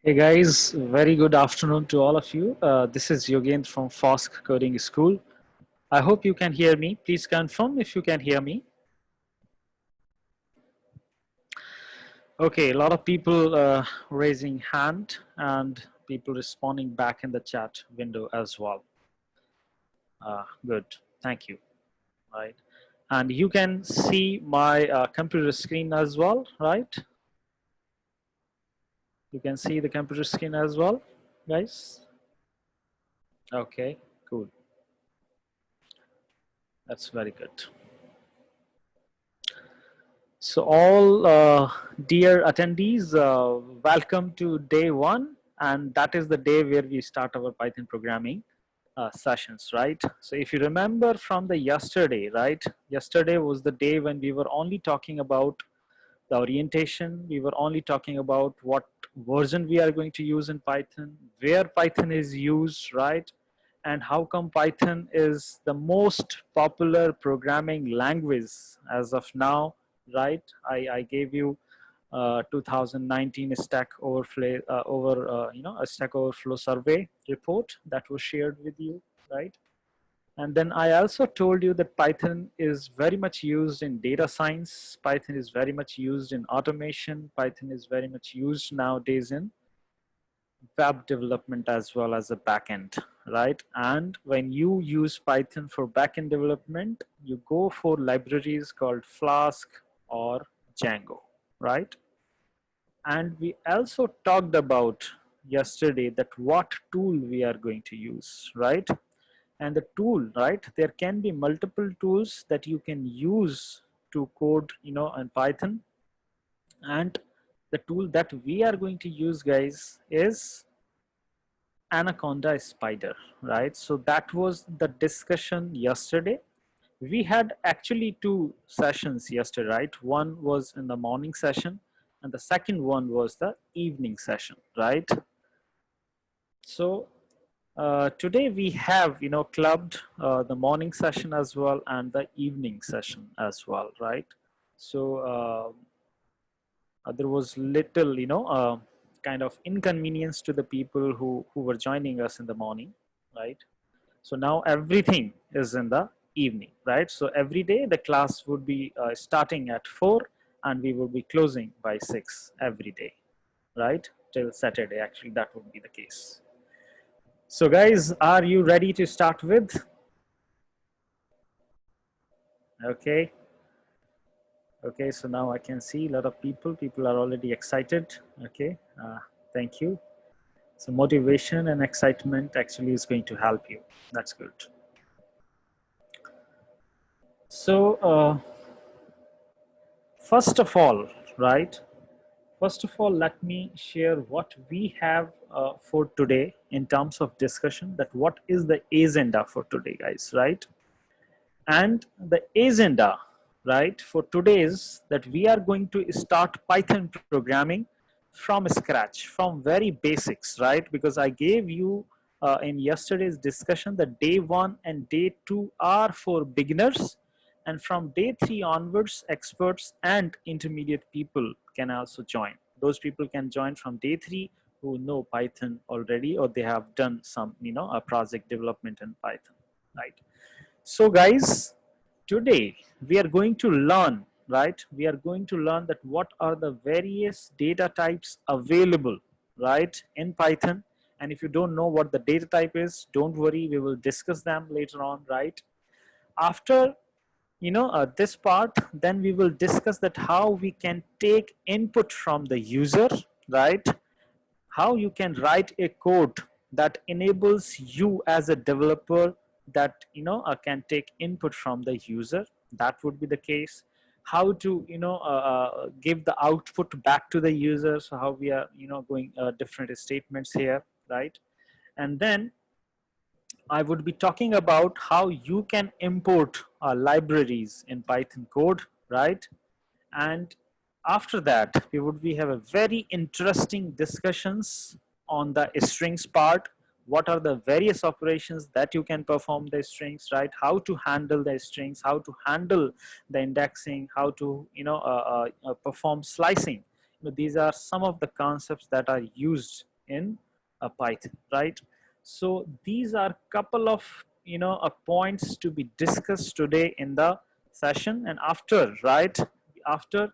Hey guys, very good afternoon to all of you. This is Yogendra from Fosk Coding School. I hope you can hear me. Please confirm if you can hear me. Okay, a lot of people raising hand and people responding back in the chat window as well. Good, thank you. Right, and you can see my computer screen as well, right? You can see the computer screen as well, guys. Okay, cool. That's very good. So all dear attendees, welcome to day one, and that is the day where we start our Python programming sessions, right? So if you remember from the yesterday, right? Yesterday was the day when we were only talking about the orientation. We were only talking about what version we are going to use in Python, where Python is used, right? And how come Python is the most popular programming language as of now, right? I gave you 2019 Stack Overflow a Stack Overflow survey report that was shared with you, right? And then I also told you that Python is very much used in data science. Python is very much used in automation. Python is very much used nowadays in web development as well as a backend, right? And when you use Python for backend development, you go for libraries called Flask or Django, right? And we also talked about yesterday that what tool we are going to use, right? And the tool, right, there can be multiple tools that you can use to code, in Python. And the tool that we are going to use, guys, is Anaconda Spider, right? So that was the discussion yesterday. We had actually two sessions yesterday, right? One was in the morning session and the second one was the evening session, right? So today we have, clubbed the morning session as well and the evening session as well, right? So there was little, kind of inconvenience to the people who were joining us in the morning, right? So now everything is in the evening, right? So every day the class would be starting at 4 and we will be closing by 6 every day, right? Till Saturday, actually, that would be the case. So guys, are you ready to start with? Okay. Okay, so now I can see a lot of people are already excited. Okay, thank you. So motivation and excitement actually is going to help you. That's good. So first of all, right? First of all, let me share what we have for today in terms of discussion, that what is the agenda for today, guys, right? And the agenda, right, for today is that we are going to start Python programming from scratch, from very basics, right? Because I gave you in yesterday's discussion that day one and day two are for beginners, and from day three onwards, experts and intermediate people can also join. Those people can join from day three who know Python already, or they have done some, a project development in Python, right? So guys, today we are going to learn, right? We are going to learn that what are the various data types available, right, in Python. And if you don't know what the data type is, don't worry, we will discuss them later on, right? After this part, then we will discuss that how we can take input from the user, right? How you can write a code that enables you as a developer that can take input from the user. That would be the case. How to give the output back to the user. So how we are going different statements here, right? And then I would be talking about how you can import libraries in Python code, right? And after that, we have a very interesting discussions on the strings part. What are the various operations that you can perform the strings, right? How to handle the strings, how to handle the indexing, how to perform slicing. These are some of the concepts that are used in Python, right? So these are couple of points to be discussed today in the session, and after, right, after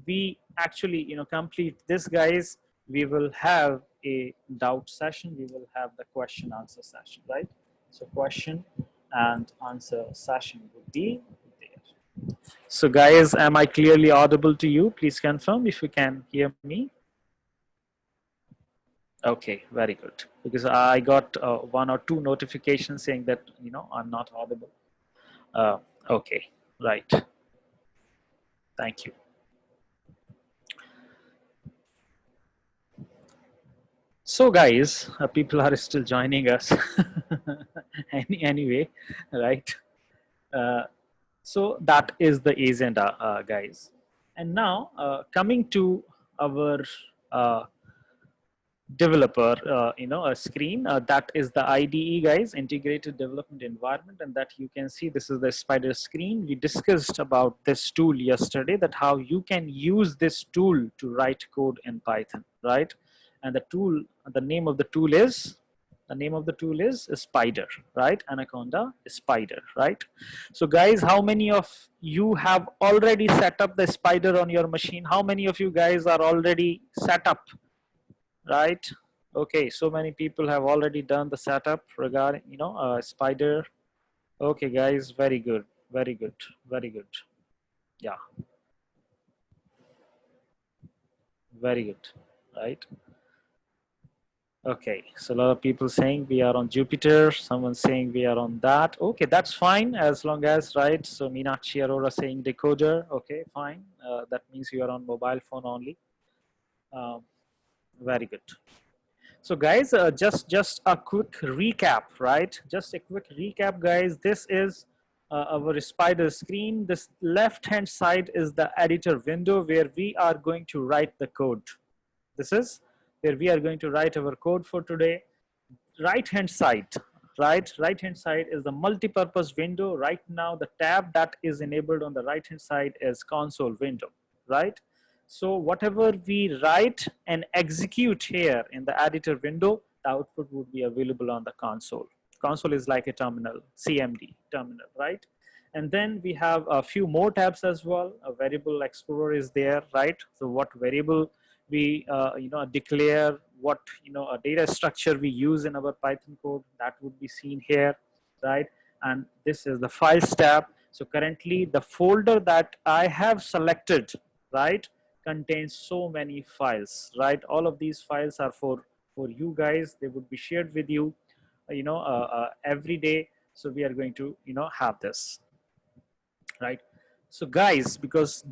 we actually complete this, guys, we will have a doubt session, we will have the question answer session, right? So question and answer session would be there. So guys, am I clearly audible to you? Please confirm if you can hear me. Okay, very good. Because I got one or two notifications saying that I'm not audible. Uh, okay, right. Thank you. So guys, people are still joining us. Anyway, right? So that is the agenda, guys. And now coming to our developer a screen, that is the IDE, guys, integrated development environment, and that you can see this is the spider screen. We discussed about this tool yesterday, that how you can use this tool to write code in Python, right? And the name of the tool is spider, right? Anaconda spider, right? So guys, how many of you have already set up the spider on your machine? How many of you guys are already set up, right? Okay, so many people have already done the setup regarding spider. Okay guys, very good, very good, very good. Yeah, very good, right? Okay, so a lot of people saying we are on Jupiter, someone saying we are on that. Okay, that's fine, as long as, right? So Meenakshi Arora saying decoder. Okay, fine, that means you are on mobile phone only. Very good. So guys, just a quick recap, right? Just a quick recap, guys. This is our spider screen. This left hand side is the editor window where we are going to write the code. This is where we are going to write our code for today. Right hand side, right hand side is the multi-purpose window. Right now the tab that is enabled on the right hand side is console window, right? So whatever we write and execute here in the editor window, the output would be available on the console. Console is like a terminal, CMD terminal, right? And then we have a few more tabs as well. A variable explorer is there, right? So what variable we declare, what a data structure we use in our Python code, that would be seen here, right? And this is the files tab. So currently the folder that I have selected, right, contains so many files, right? All of these files are for you guys. They would be shared with you every day. So we are going to have this, right? So guys, because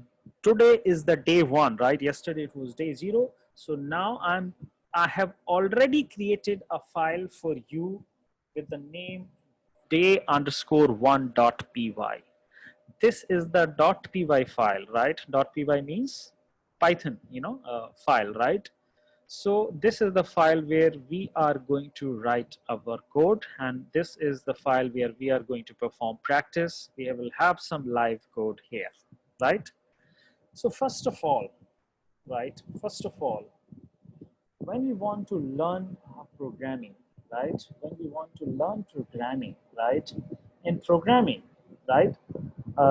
today is the day one, right? Yesterday it was day 0. So now I have already created a file for you with the name day_1.py. This is the .py file, right? .py means Python file, right? So this is the file where we are going to write our code, and this is the file where we are going to perform practice. We will have some live code here, right? So first of all, right, when we want to learn programming, right, right, in programming, right,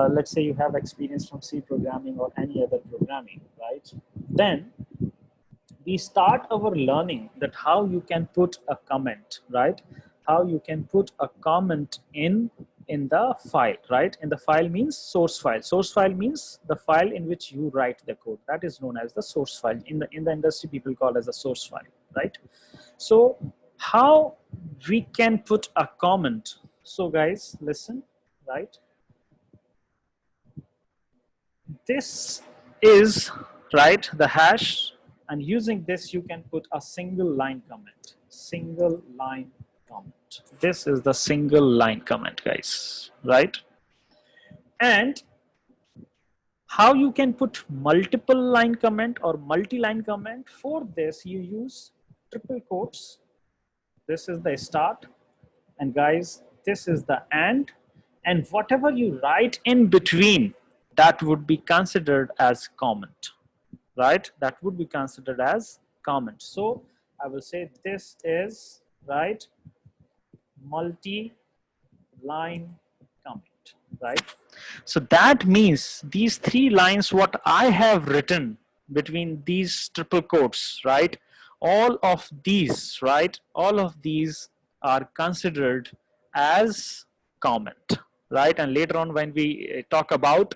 let's say you have experience from C programming or any other programming, right, then we start our learning that how you can put a comment, right? How you can put a comment in the file, right? In the file means source file. Source file means the file in which you write the code. That is known as the source file. In the industry, people call as a source file, right? So how we can put a comment? So guys, listen, right? This is, right, the hash, and using this you can put a single line comment. This is the single line comment, guys, right? And how you can put multiple line comment or multi-line comment? For this you use triple quotes. This is the start, and guys, this is the and whatever you write in between, that would be considered as comment, right? That would be considered as comment. So I will say this is, right, multi-line comment, right? So that means these 3 lines, what I have written between these triple quotes, right? All of these, right? All of these are considered as comment, right? And later on when we talk about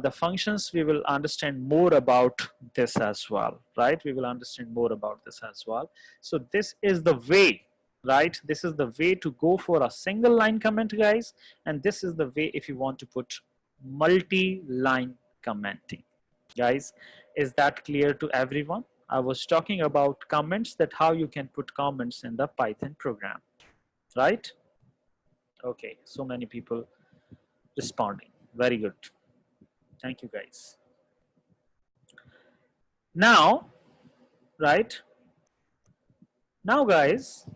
the functions, we will understand more about this as well, right? We will understand more about this as well. So this is the way, right? This is the way to go for a single line comment, guys. And this is the way if you want to put multi-line commenting, guys. Is that clear to everyone? I was talking about comments, that how you can put comments in the Python program, right? Okay, so many people responding. Very good. Thank you, guys. Now, right? Now, guys,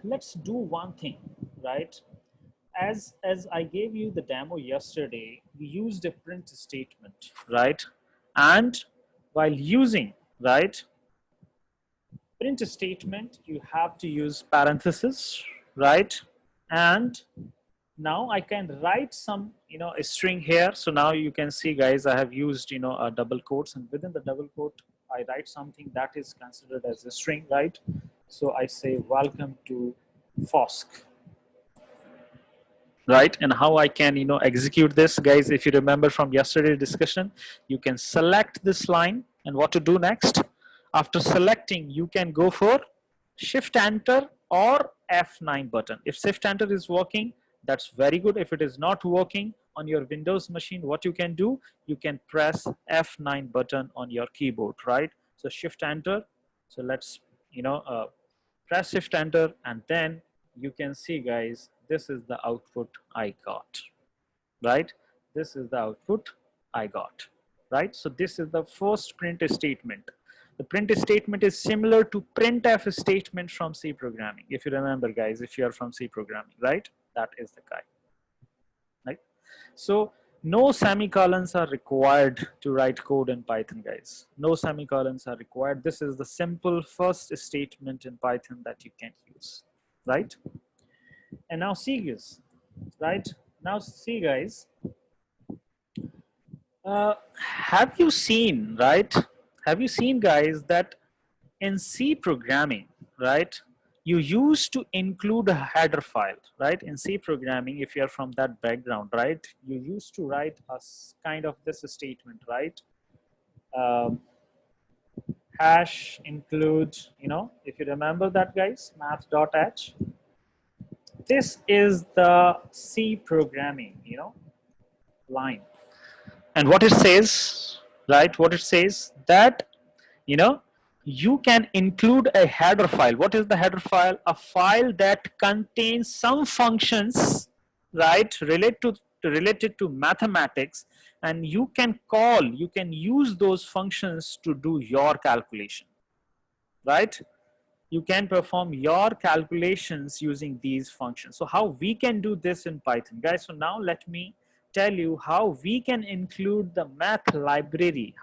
let's do one thing, right? As I gave you the demo yesterday, we used a print statement, right? And while using, right, print statement, you have to use parentheses, right? And now I can write some, a string here. So now you can see, guys, I have used, a double quotes, and within the double quote, I write something that is considered as a string, right? So I say, welcome to FOSC, right? And how I can, execute this, guys, if you remember from yesterday's discussion, you can select this line, and what to do next? After selecting, you can go for Shift Enter or F9 button. If Shift Enter is working, that's very good. If it is not working on your Windows machine, what you can do, you can press F9 button on your keyboard, right? So Shift Enter. So let's, press Shift Enter, and then you can see, guys, this is the output I got, right? This is the output I got, right? So this is the first print statement. The print statement is similar to printf statement from C programming. If you remember, guys, if you are from C programming, right? That is the guy, right? So no semicolons are required to write code in Python, guys. No semicolons are required. This is the simple first statement in Python that you can use, right? And now see, guys, right? Now see, guys, have you seen, right? Have you seen, guys, that in C programming, right, you used to include a header file, right? In C programming, if you're from that background, right, you used to write a kind of this statement, right? Hash include, if you remember that, guys, math.h. This is the C programming, line. And what it says, right? What it says that, you can include a header file. What is the header file? A file that contains some functions, right, related to mathematics, and you can use those functions to do your calculation, right? You can perform your calculations using these functions. So how we can do this in Python, guys? So now let me tell you how we can include the math library,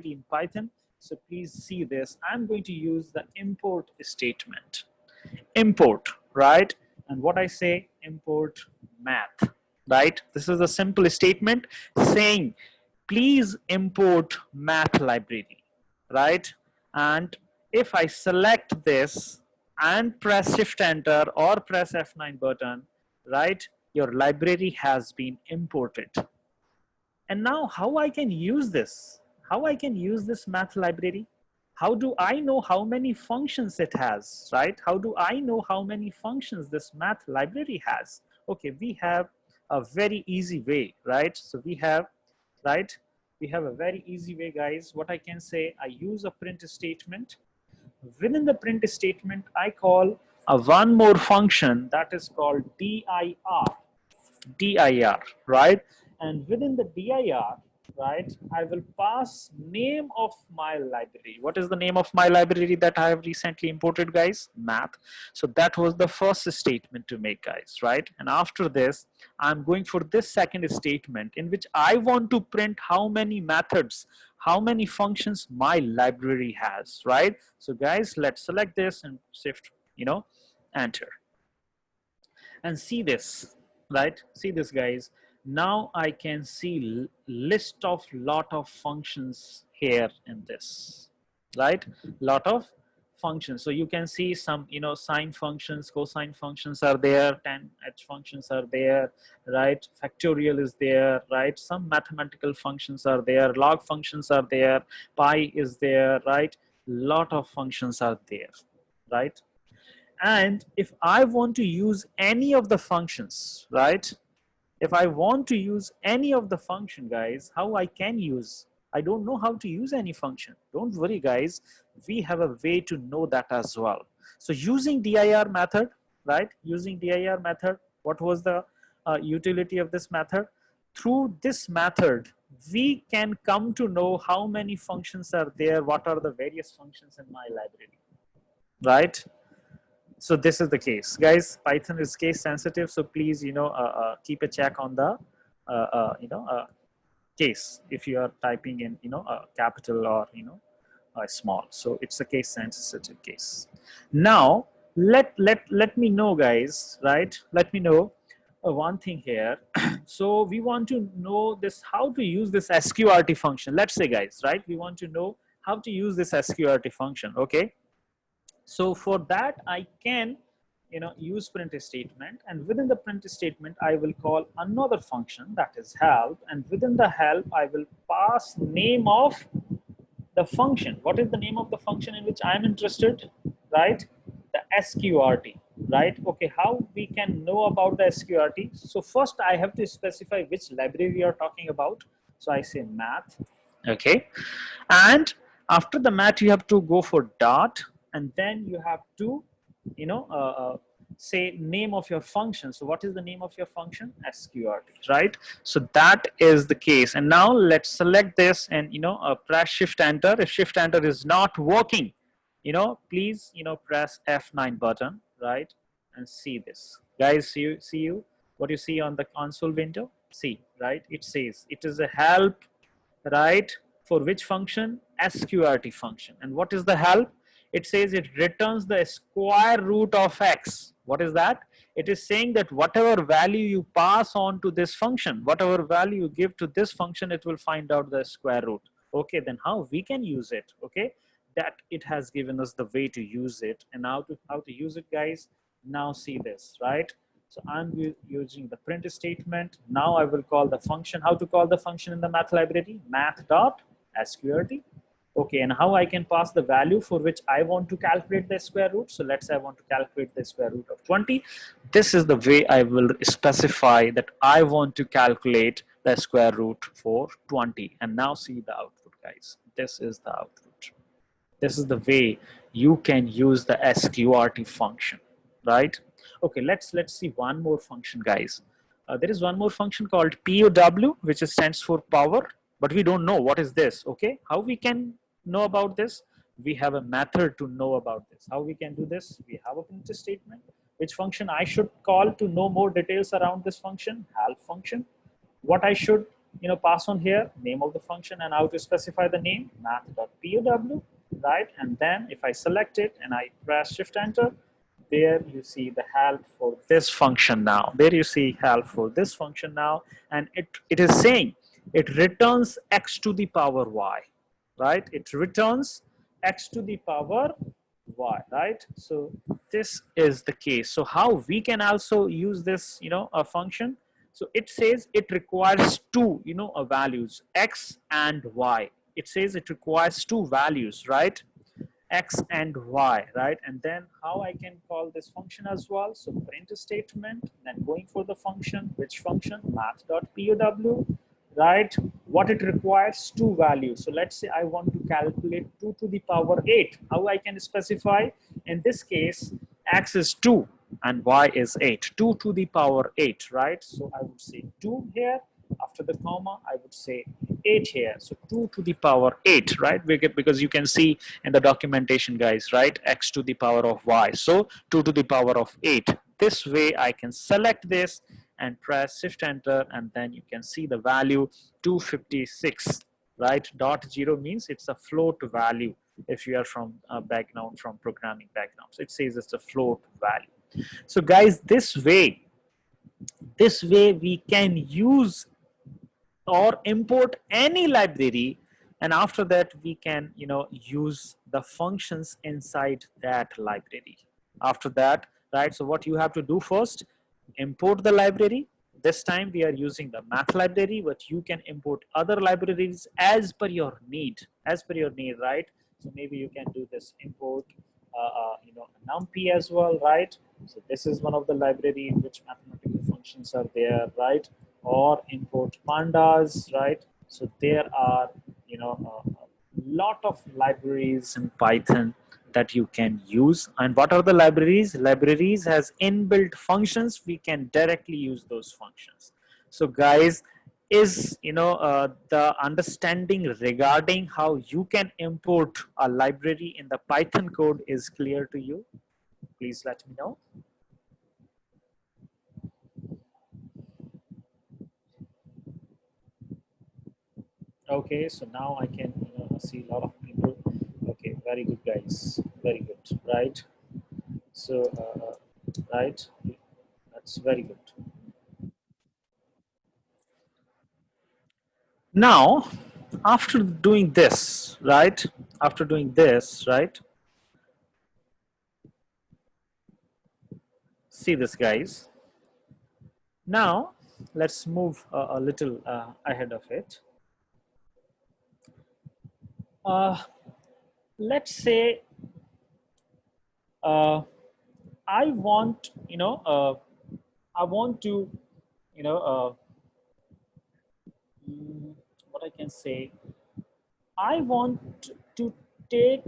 in Python. So please see this. I'm going to use the import statement. Import, right? And what I say, import math, right? This is a simple statement saying, please import math library, right? And if I select this and press Shift Enter or press F9 button, right, your library has been imported. And now how I can use this? How I can use this math library? How do I know how many functions it has, right? How do I know how many functions this math library has? Okay, we have a very easy way, right? So we have, right? We have a very easy way, guys. What I can say, I use a print statement. Within the print statement, I call a one more function that is called dir, right? And within the dir, right, I will pass name of my library. What is the name of my library that I have recently imported, guys? Math. So that was the first statement to make, guys, right? And after this, I'm going for this second statement in which I want to print how many methods, how many functions my library has, right? So guys, let's select this and shift, enter, and see this, right? See this, guys. Now I can see list of lot of functions here in this, right? Lot of functions. So you can see some, sine functions, cosine functions are there, tan h functions are there, right? Factorial is there, right? Some mathematical functions are there, log functions are there, pi is there, right? Lot of functions are there, right? And if I want to use any of the functions, right? If I want to use any of the function, guys, how I can use? I don't know how to use any function. Don't worry, guys. We have a way to know that as well. So using dir method, right? Using dir method, what was the utility of this method? Through this method, we can come to know how many functions are there, what are the various functions in my library, right? So this is the case, guys. Python is case sensitive, so please, keep a check on the, case if you are typing in, capital or small. So it's a case sensitive case. Now let me know, guys. Right? Let me know one thing here. So we want to know this, how to use this sqrt function. Let's say, guys, right? We want to know how to use this sqrt function. Okay. So for that, I can, use print statement, and within the print statement, I will call another function, that is help, and within the help, I will pass name of the function. What is the name of the function in which I am interested, right? The sqrt, right? Okay, how we can know about the sqrt? So first, I have to specify which library we are talking about. So I say math, okay, and after the math, you have to go for dot, and then you have to, say name of your function. So what is the name of your function? sqrt, right? So that is the case. And now let's select this and, press shift enter. If shift enter is not working, please, press F9 button, right? And see this, guys. See what you see on the console window. See, right? It says it is a help, right? For which function? sqrt function. And what is the help? It says it returns the square root of x. What is that? It is saying that whatever value you pass on to this function, whatever value you give to this function, it will find out the square root. Okay, then how we can use it? Okay, that it has given us the way to use it. And how to use it, guys? Now see this, right? So I'm using the print statement. Now I will call the function. How to call the function in the math library? Math.sqrt. Okay, and how I can pass the value for which I want to calculate the square root. So let's say I want to calculate the square root of 20. This is the way I will specify that I want to calculate the square root for 20. And now see the output, guys. This is the output. This is the way you can use the sqrt function, right? Okay, let's see one more function, guys. There is one more function called POW, which stands for power, but we don't know what is this. Okay, how we can know about this? We have a method to know about this. How we can do this? We have a print statement. Which function I should call to know more details around this function? Help function. What I should, pass on here? Name of the function, and how to specify the name? Math.pow, right? And then if I select it and I press shift enter, there you see the help for this function now. There you see help for this function now, and it is saying it returns x to the power y, right? It returns x to the power y, right? So this is the case. So how we can also use this, a function? So it says it requires two, values, x and y. It says it requires two values, right? X and y, right? And then how I can call this function as well? So print statement, then going for the function. Which function? Math.pow, right? What it requires? Two values. So let's say I want to calculate 2 to the power 8. How I can specify? In this case, x is 2 and y is 8. 2 to the power 8, right? So I would say 2 here. After the comma, I would say 8 here. So 2 to the power 8, right? Because you can see in the documentation, guys, right? X to the power of y. So 2 to the power of 8. This way I can select this and press shift enter, and then you can see the value 256. right? Dot zero means it's a float value. If you are from a background, from programming background, so it says it's a float value. So guys, this way we can use or import any library, and after that we can use the functions inside that library. After that, right, so what you have to do first, import the library. This time we are using the math library, but you can import other libraries as per your need, right? So maybe you can do this import numpy as well, right? So this is one of the library in which mathematical functions are there, right? Or import pandas, right? So there are a lot of libraries in Python that you can use. And what are the libraries? Libraries has inbuilt functions. We can directly use those functions. So guys, is the understanding regarding how you can import a library in the Python code is clear to you? Please let me know. Okay, so now I can see a lot of people. Okay, very good guys, very good, right? So right, that's very good. Now, after doing this, right? After doing this, right? See this, guys. Now, let's move a little ahead of it. Uh, let's say uh, I want, I want to, you know, uh, what I can say, I want to take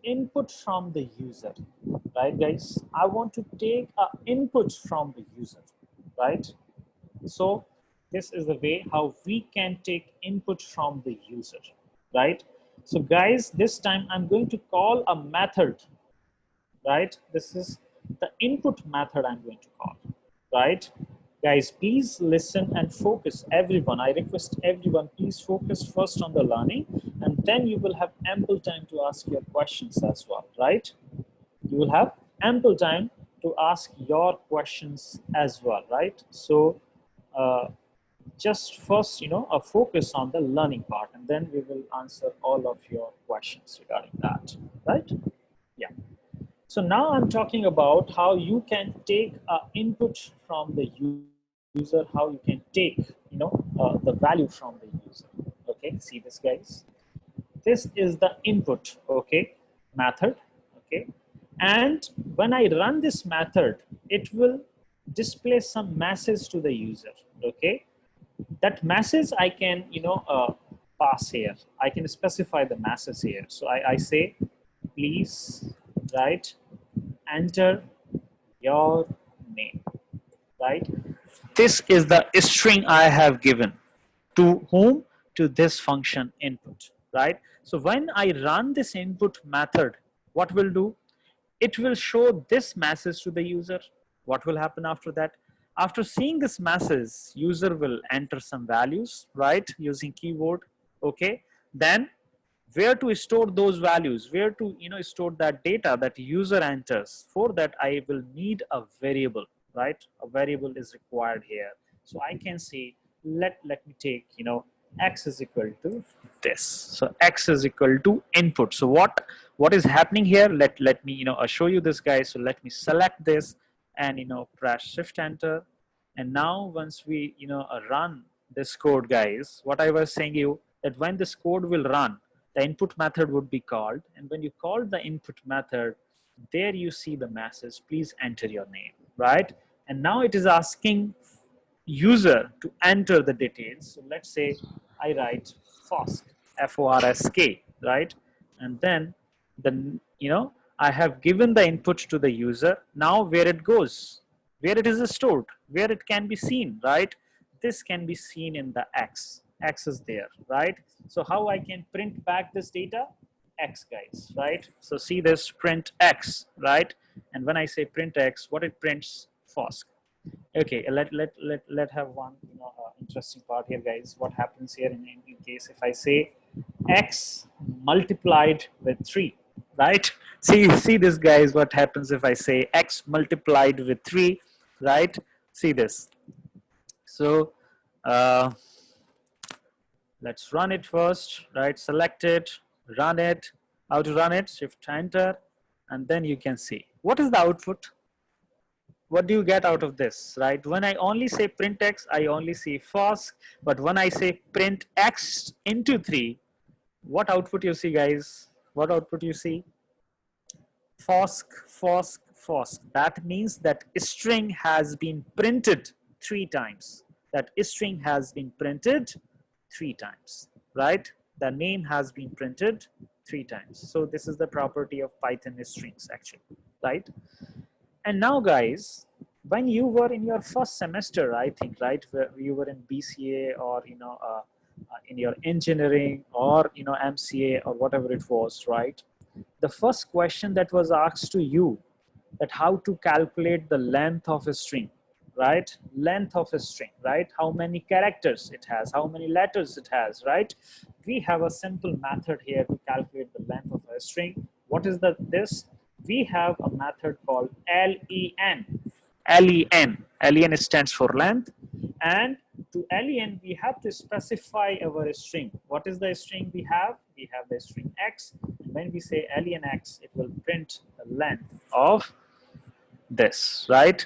input from the user, right, guys? I want to take input from the user, right? So this is the way how we can take input from the user, right? So guys, this time I'm going to call a method, right? This is the input method I'm going to call, right? Guys, please listen and focus. Everyone, I request everyone, please focus first on the learning, and then you will have ample time to ask your questions as well, right? You will have ample time to ask your questions as well, right? So uh, just first, focus on the learning part, and then we will answer all of your questions regarding that, right? Yeah. So now I'm talking about how you can take input from the user, how you can take, the value from the user. Okay, see this, guys. This is the input, okay, method, okay. And when I run this method, it will display some message to the user, okay. That message I can, pass here. I can specify the message here. So I say, please write, enter your name, right? This is the string I have given to whom? To this function input, right? So when I run this input method, what will do? It will show this message to the user. What will happen after that? After seeing this message, user will enter some values, right? Using keyword, okay? Then where to store those values, where to store that data that user enters. For that I will need a variable, right? A variable is required here. So I can say, let me take x is equal to this. So x is equal to input. So what is happening here? Let me show you this, guys. So let me select this and press shift enter. And now once we run this code, guys, what I was saying you, that when this code will run, the input method would be called, and when you call the input method, there you see the message, please enter your name, right? And now it is asking user to enter the details. So let's say I write FOSK, F-O-R-S-K, right? And then I have given the input to the user. Now where it goes, where it is stored, where it can be seen, right? This can be seen in the X is there, right? So how I can print back this data? X, guys, right? So see this, print X, right? And when I say print X, what it prints? FOSK. Okay, let have one interesting part here, guys. What happens here in case if I say x multiplied with 3, right? See this, guys. What happens if I say x multiplied with 3, right? See this. So let's run it first, right? Select it, run it. How to run it? Shift enter, and then you can see what is the output. What do you get out of this, right? When I only say print x, I only see false. But when I say print x into 3, what output you see, guys? What output you see? Fosk, fosk, fosk. That means that string has been printed 3 times. That string has been printed 3 times, right? The name has been printed 3 times. So this is the property of Python strings, actually, right? And now, guys, when you were in your first semester, I think, right, where you were in BCA or in your engineering or MCA or whatever it was, right? The first question that was asked to you, that how to calculate the length of a string, right? Length of a string, right? How many characters it has, how many letters it has, right? We have a simple method here to calculate the length of a string. What is this? We have a method called len. Len stands for length, and to len we have to specify our string. What is the string we have? We have the string x, and when we say len x, it will print the length of this, right?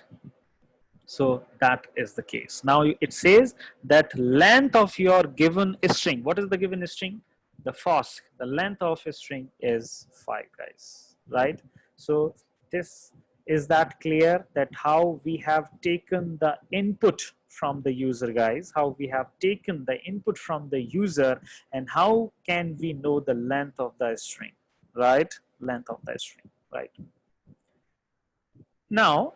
So that is the case. Now it says that length of your given string. What is the given string? The FOSC. The length of a string is 5, guys, right? So this is that clear, that how we have taken the input from the user, guys, how we have taken the input from the user, and how can we know the length of the string, right? Length of the string, right? Now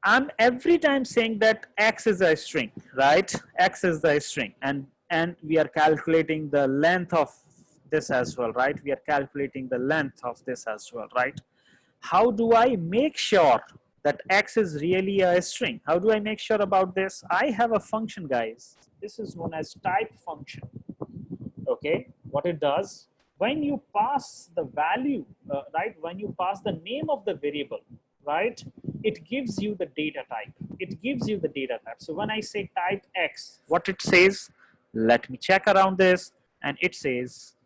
I'm every time saying that x is a string, right? X is the string, and we are calculating the length of this as well, right? We are calculating the length of this as well, right? How do I make sure that x is really a string? How do I make sure about this? I have a function, guys. This is known as type function. Okay, what it does, when you pass the value, right? When you pass the name of the variable, right, it gives you the data type. It gives you the data type. So when I say type x, what it says, let me check around this, and it says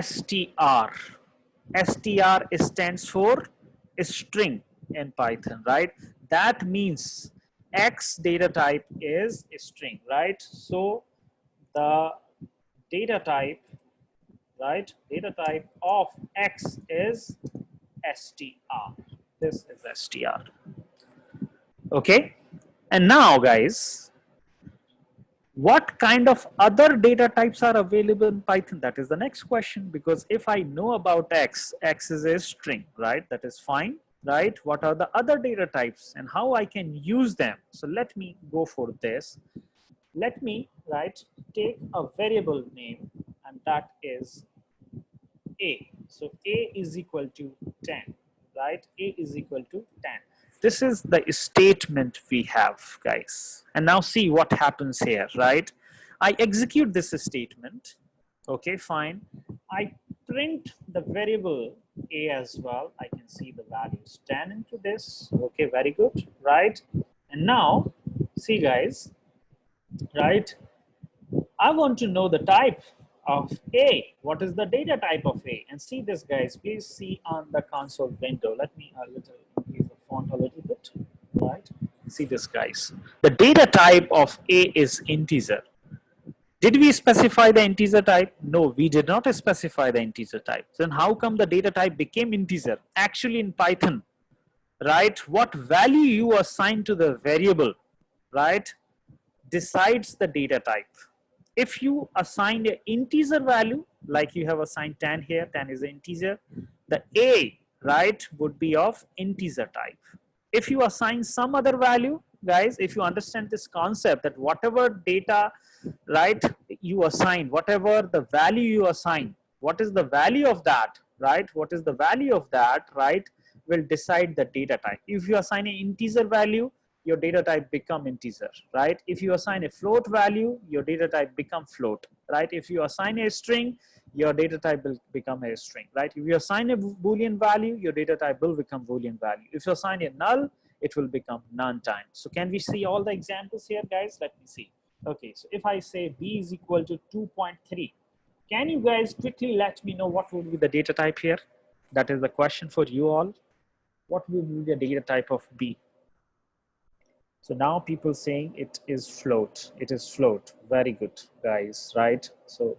str. Str stands for string in Python, right? That means x data type is a string, right? So the data type, right? Data type of x is str. This is str. Okay. And now, guys, what kind of other data types are available in Python? That is the next question, because if I know about x, x is a string, right? That is fine, right? What are the other data types and how I can use them? So let me go for this. Let me, right, take a variable name, and that is a. So a is equal to 10, right? A is equal to 10. This is the statement we have, guys. And now see what happens here, right? I execute this statement. Okay, fine. I print the variable a as well. I can see the values 10 into this. Okay, very good, right? And now, see, guys, right? I want to know the type of A. What is the data type of A? And see this, guys. Please see on the console window. Let me increase the font a little bit. Right? See this, guys. The data type of A is integer. Did we specify the integer type? No, we did not specify the integer type. Then how come the data type became integer? Actually, in Python, right, what value you assign to the variable, right, decides the data type. If you assign an integer value, like you have assigned 10 here, 10 is an integer, the A, right, would be of integer type. If you assign some other value, guys, if you understand this concept, that whatever data, right, you assign, whatever the value you assign, what is the value of that, right? What is the value of that, right? will decide the data type. If you assign an integer value, your data type become integer, right? If you assign a float value, your data type become float, right? If you assign a string, your data type will become a string, right? If you assign a Boolean value, your data type will become Boolean value. If you assign a null, it will become none time. So can we see all the examples here, guys? Let me see. Okay, so if I say b is equal to 2.3, can you guys quickly let me know what would be the data type here? That is the question for you all. What will be the data type of b? So now people saying it is float. It is float. Very good, guys, right? So,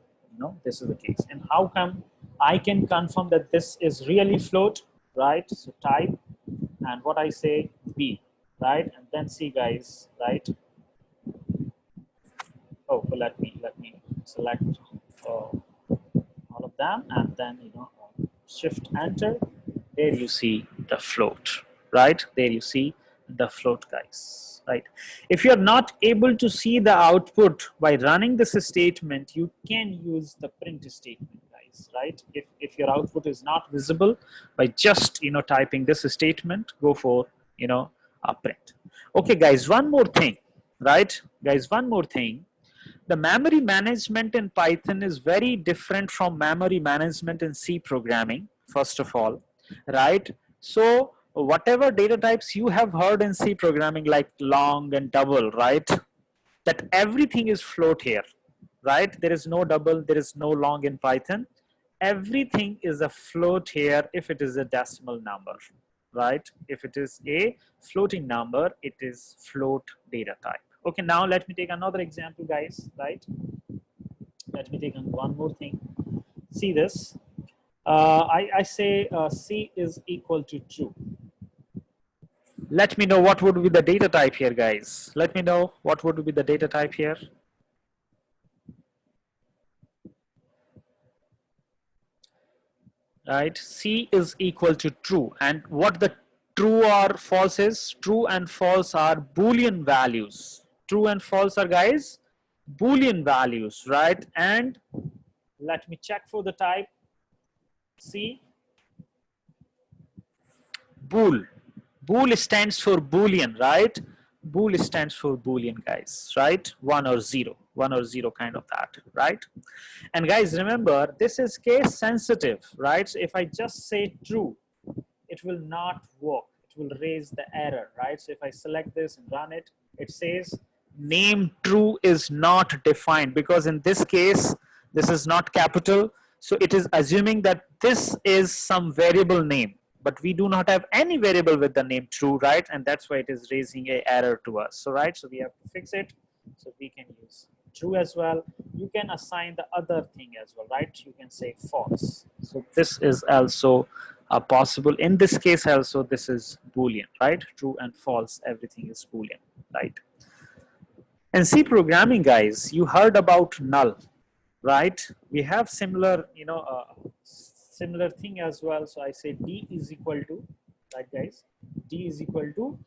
this is the case. And how come I can confirm that this is really float, right? So type, and what I say, b, right? And then see, guys, right? Oh, well, let me select all of them, and then shift enter. There you see the float, right? There you see the float, guys, right? If you're not able to see the output by running this statement, you can use the print statement, guys, right? If your output is not visible, by just typing this statement, go for a print. Okay, guys, one more thing, right? Guys, one more thing. The memory management in Python is very different from memory management in C programming, first of all, right? So whatever data types you have heard in C programming, like long and double, right? That everything is float here, right? There is no double, there is no long in Python. Everything is a float here if it is a decimal number, right? If it is a floating number, it is float data type. Okay, now let me take another example, guys, right? Let me take on one more thing. See this. I say C is equal to true. Let me know what would be the data type here, guys. Let me know what would be the data type here. Right, C is equal to true, and what the true or false is? True and false are Boolean values. True and false are, guys, Boolean values, right? And let me check for the type. C, bool. Bool stands for Boolean, right? Bool stands for Boolean, guys, right? 1 or 0, 1 or 0 kind of that, right? And guys, remember, this is case sensitive, right? So if I just say true, it will not work. It will raise the error, right? So if I select this and run it, it says name true is not defined, because in this case, this is not capital. So it is assuming that this is some variable name, but we do not have any variable with the name true, right? And that's why it is raising a error to us. So, right, so we have to fix it. So we can use true as well. You can assign the other thing as well, right? You can say false. So this is also possible. In this case also, this is Boolean, right? True and false, everything is Boolean, right? And C programming, guys, you heard about null, right? We have similar, similar thing as well. So I say D is equal to, right, guys? D is equal to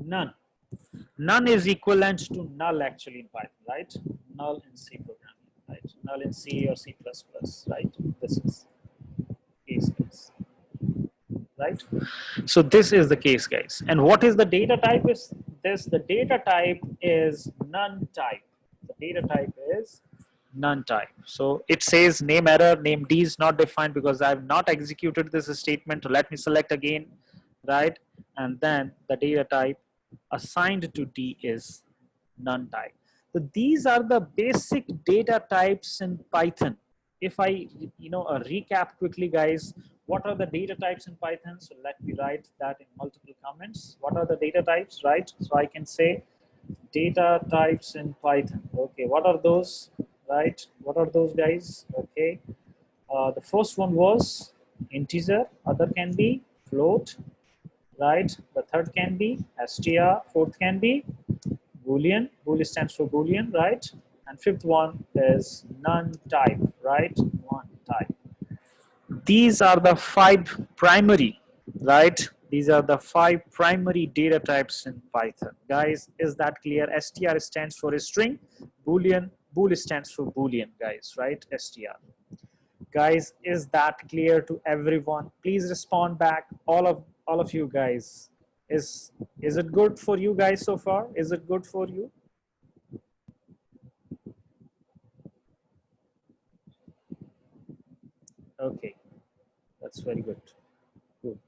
none. None is equivalent to null actually in Python, right? Null in C programming, right? Null in C or C++, right? This is case, guys, right? So this is the case, guys. And what is the data type is this? The data type is none type. The data type is none type. So it says name error, name D is not defined because I have not executed this statement. So let me select again, right? And then the data type assigned to D is none type. So these are the basic data types in Python. If I recap quickly, guys, what are the data types in Python? So let me write that in multiple comments. What are the data types, right? So I can say data types in Python. Okay, what are those, right? What are those, guys? Okay, the first one was integer, other can be float, right? The third can be str, fourth can be Boolean. Bool stands for Boolean, right? And fifth one is none type, right? None type. These are the 5 primary, right? These are the 5 primary data types in Python. Guys, is that clear? str stands for a string. Boolean, bool stands for Boolean, guys, right? str. Guys, is that clear to everyone? Please respond back, all of you guys. Is it good for you guys so far? Is it good for you? Okay, that's very good. Good,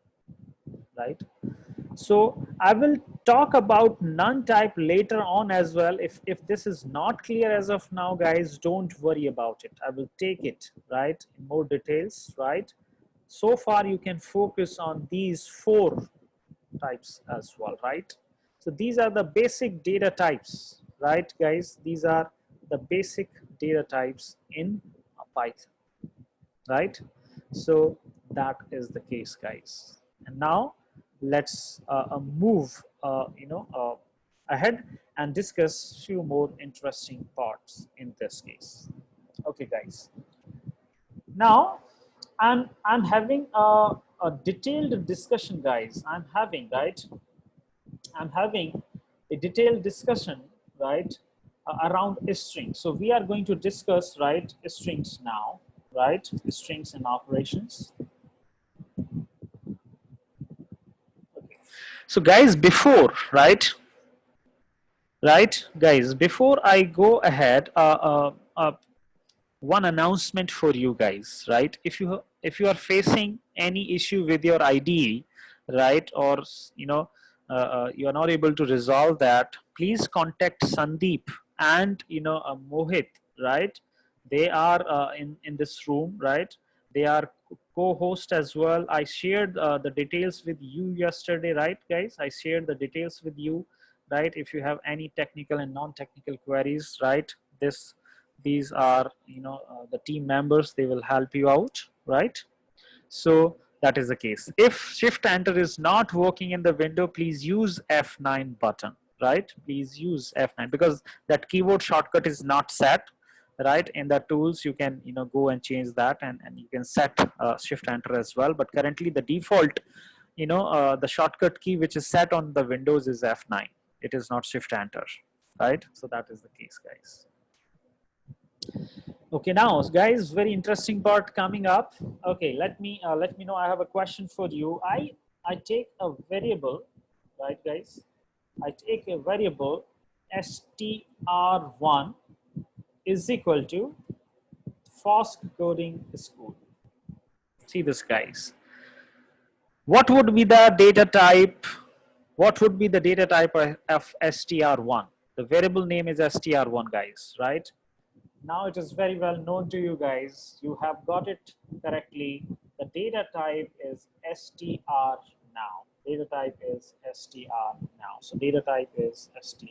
right? So I will talk about none type later on as well. If this is not clear as of now, guys, don't worry about it. I will take it, right, in more details, right? So far, you can focus on these four types as well, right? So these are the basic data types, right, guys? These are the basic data types in Python, right? So that is the case, guys. And now let's move ahead and discuss few more interesting parts in this case. Okay, guys. Now I'm having a detailed discussion, guys. I'm having a detailed discussion, right, around strings. So we are going to discuss, right, strings now, right, strings and operations. Okay. So guys, before, right, guys, before I go ahead, one announcement for you guys, right? If you are facing any issue with your IDE, right, or you are not able to resolve that, please contact Sandeep and Mohit, right? They are in this room, right? They are co-host as well. I shared the details with you yesterday, right, guys? I shared the details with you, right? If you have any technical and non-technical queries, right, these are the team members. They will help you out, right? So that is the case. If shift enter is not working in the window, please use F9 button, right? Please use F9 because that keyboard shortcut is not set, right? In the tools you can go and change that, and you can set shift enter as well. But currently the default the shortcut key which is set on the Windows is F9. It is not shift enter, right? So that is the case, guys. Okay, now guys, very interesting part coming up. Okay, let me know. I have a question for you. I take a variable, right, guys? I take a variable str1 is equal to Fosc coding school. See this, guys. What would be the data type? What would be the data type of str1? The variable name is str1, guys, right? Now it is very well known to you guys. You have got it correctly. The data type is str now. Data type is str now. So data type is str,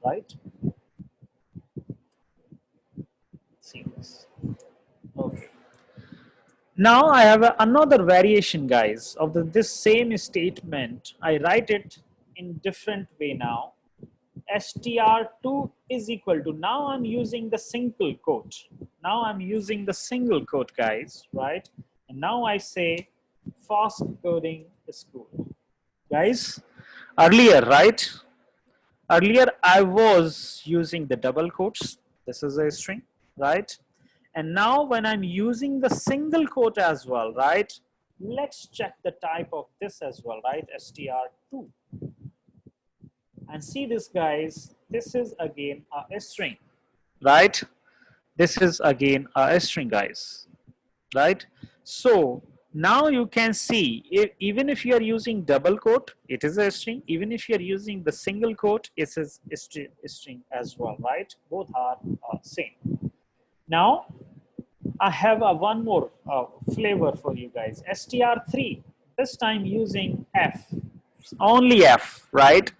right? See this. Okay. Now I have another variation, guys, of this same statement. I write it in different way now. str2 is equal to, now I'm using the single quote. Now I'm using the single quote, guys, right? And now I say Fosc coding school. Guys, earlier, right? Earlier I was using the double quotes. This is a string, right? And now when I'm using the single quote as well, right? Let's check the type of this as well, right? str2. And see this, guys, this is again a string, right? This is again a string, guys, right? So now you can see, even if you are using double quote, it is a string. Even if you are using the single quote, it is a string as well, right? Both are same. Now I have one more flavor for you guys. str3, this time using F, only F, right?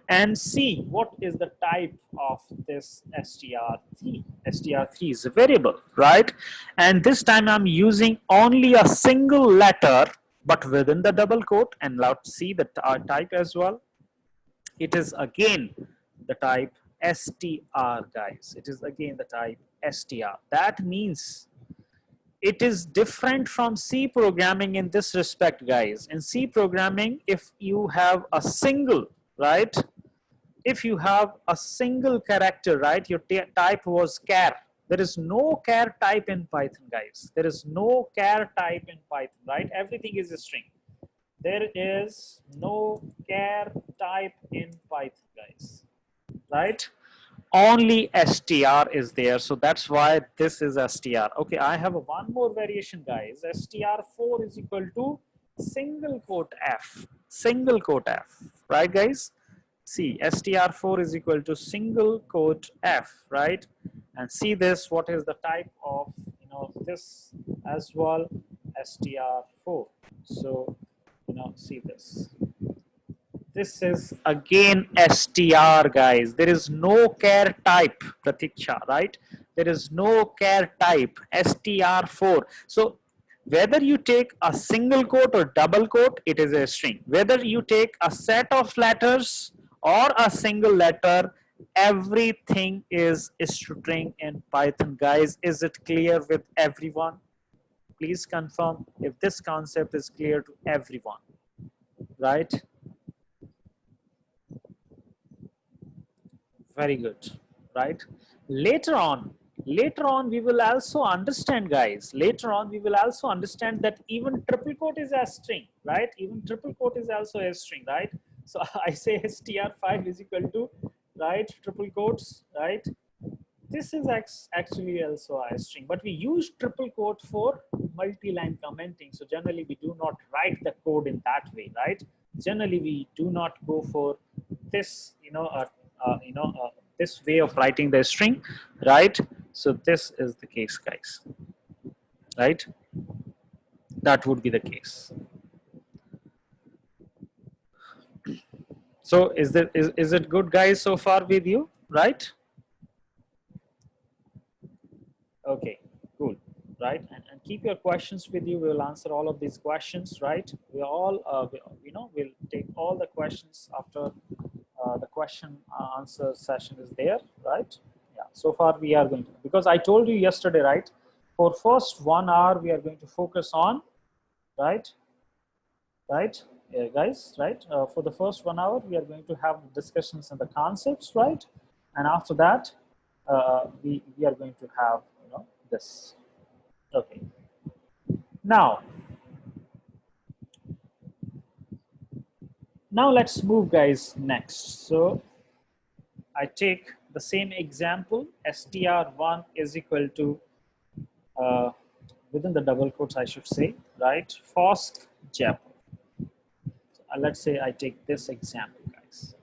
And see what is the type of this str3. str3 is a variable, right? And this time I'm using only a single letter, but within the double quote. And let's see the type as well. It is again the type str, guys. It is again the type str. That means it is different from C programming in this respect, guys. In C programming, if you have a single, right? If you have a single character, right, your type was char, There is no char type in Python, guys. There is no char type in Python, right? Everything is a string. There is no char type in Python, guys, right? Only str is there, so that's why this is str. Okay, I have one more variation, guys. Str4 is equal to single quote f, single quote f, right, guys? See, str4 is equal to single quote f, right? And see this, what is the type of, this as well, str4. So, see this. This is again str, guys. There is no char type, Pratiksha, right? There is no char type, str4. So whether you take a single quote or double quote, it is a string. Whether you take a set of letters or a single letter, everything is a string in Python, guys. Is it clear with everyone? Please confirm if this concept is clear to everyone, right? Very good, right? Later on we will also understand, guys, later on we will also understand that even triple quote is a string, right? Even triple quote is also a string, right? So I say str5 is equal to, right, triple quotes, right? This is actually also a string, but we use triple quote for multi-line commenting. So generally we do not write the code in that way, right? Generally we do not go for this, this way of writing the string, right? So this is the case, guys, right? That would be the case. So is it good, guys, so far with you, right? Okay, cool, right? And keep your questions with you. We will answer all of these questions, right? We all, we'll take all the questions after the question answer session is there, right? Yeah, so far we are going to, because I told you yesterday, right? For first 1 hour, we are going to focus on, right? Right, guys, right? For the first 1 hour, we are going to have discussions on the concepts, right? And after that, we are going to have, this. Okay. Now let's move, guys, next. So I take the same example, str1 is equal to, within the double quotes, I should say, right? Fosk Jap. Let's say I take this example, guys.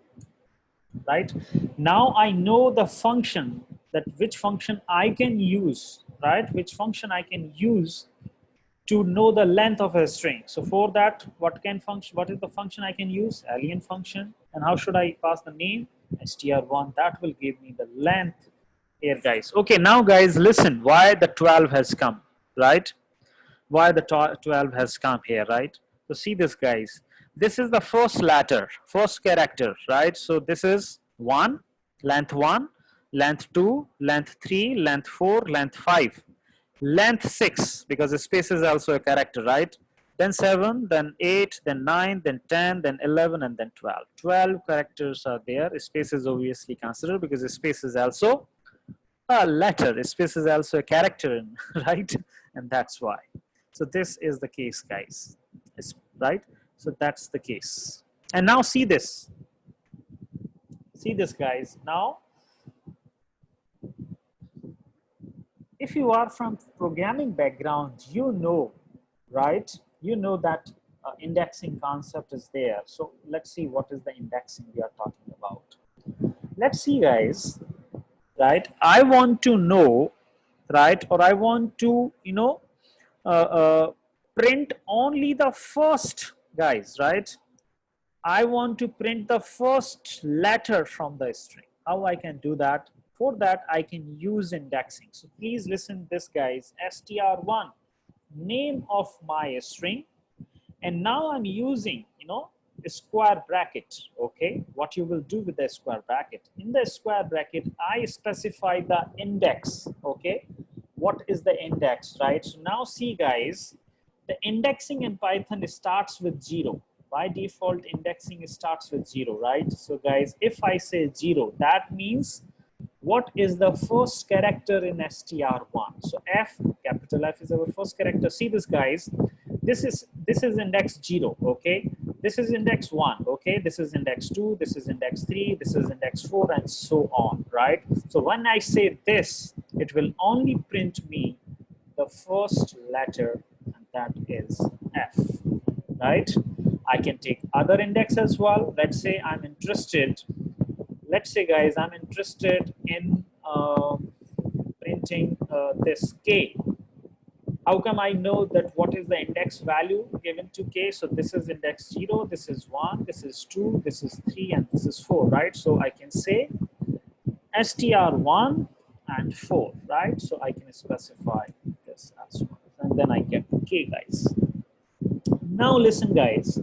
Right now, I know the function, that which function I can use, right? Which function I can use to know the length of a string. So for that, what is the function I can use? Alien function. And how should I pass the name? str1. That will give me the length here, guys. Okay, now, guys, listen why the 12 has come, right? Why the 12 has come here, right? So see this, guys. This is the first letter, first character, right? So this is 1, length 2, length 3, length 4, length 5, length 6, because the space is also a character, right? Then 7, then 8, then 9, then 10, then 11, and then 12. 12 characters are there. Space is obviously considered because the space is also a letter. Space is also a character, right? And that's why. So this is the case, guys, right? So that's the case. And now see this. See this, guys. Now, if you are from programming background, right? You know that indexing concept is there. So let's see what is the indexing we are talking about. Let's see, guys, right? I want to know, right? Or I want to, print only the first, guys, right? I want to print the first letter from the string. How I can do that? For that, I can use indexing. So please listen this, guys. str1, name of my string. And now I'm using, a square bracket, okay? What you will do with the square bracket? In the square bracket, I specify the index, okay? What is the index, right? So now see, guys, the indexing in Python starts with 0. By default, indexing starts with 0, right? So guys, if I say 0, that means what is the first character in str1? So F, capital F is our first character. See this, guys. This is index 0, okay? This is index 1, okay? This is index 2, this is index 3, this is index 4, and so on, right? So when I say this, it will only print me the first letter, and that is F, right? I can take other index as well. Let's say I'm interested, let's say, guys, I'm interested in printing this K. How come I know that what is the index value given to K? So this is index 0, this is 1, this is 2, this is 3, and this is 4, right? So I can say str1 and 4, right? So I can specify this as well. And then I get K, guys. Now listen, guys.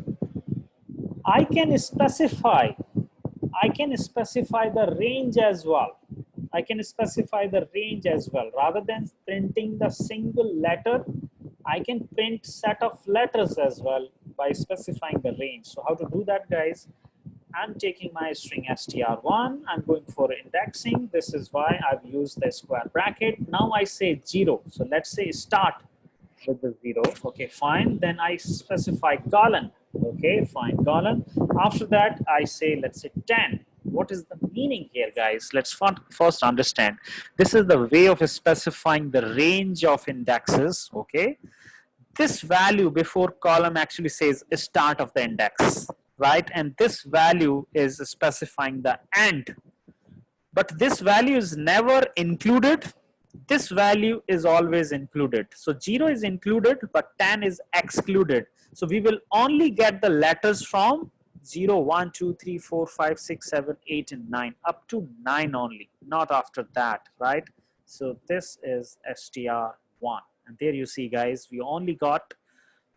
I can specify the range as well. I can specify the range as well. Rather than printing the single letter, I can print set of letters as well by specifying the range. So how to do that, guys? I'm taking my string str1. I'm going for indexing. This is why I've used the square bracket. Now I say 0. So let's say start with the 0. Okay, fine. Then I specify colon. Okay, fine, colon. After that, I say, let's say 10. What is the meaning here, guys? Let's first understand. This is the way of specifying the range of indexes. Okay, this value before column actually says start of the index, right? And this value is specifying the end, but this value is never included. This value is always included. So 0 is included, but 10 is excluded. So we will only get the letters from 0, 1, 2, 3, 4, 5, 6, 7, 8, and 9, up to 9 only, not after that, right? So this is str1. And there you see, guys, we only got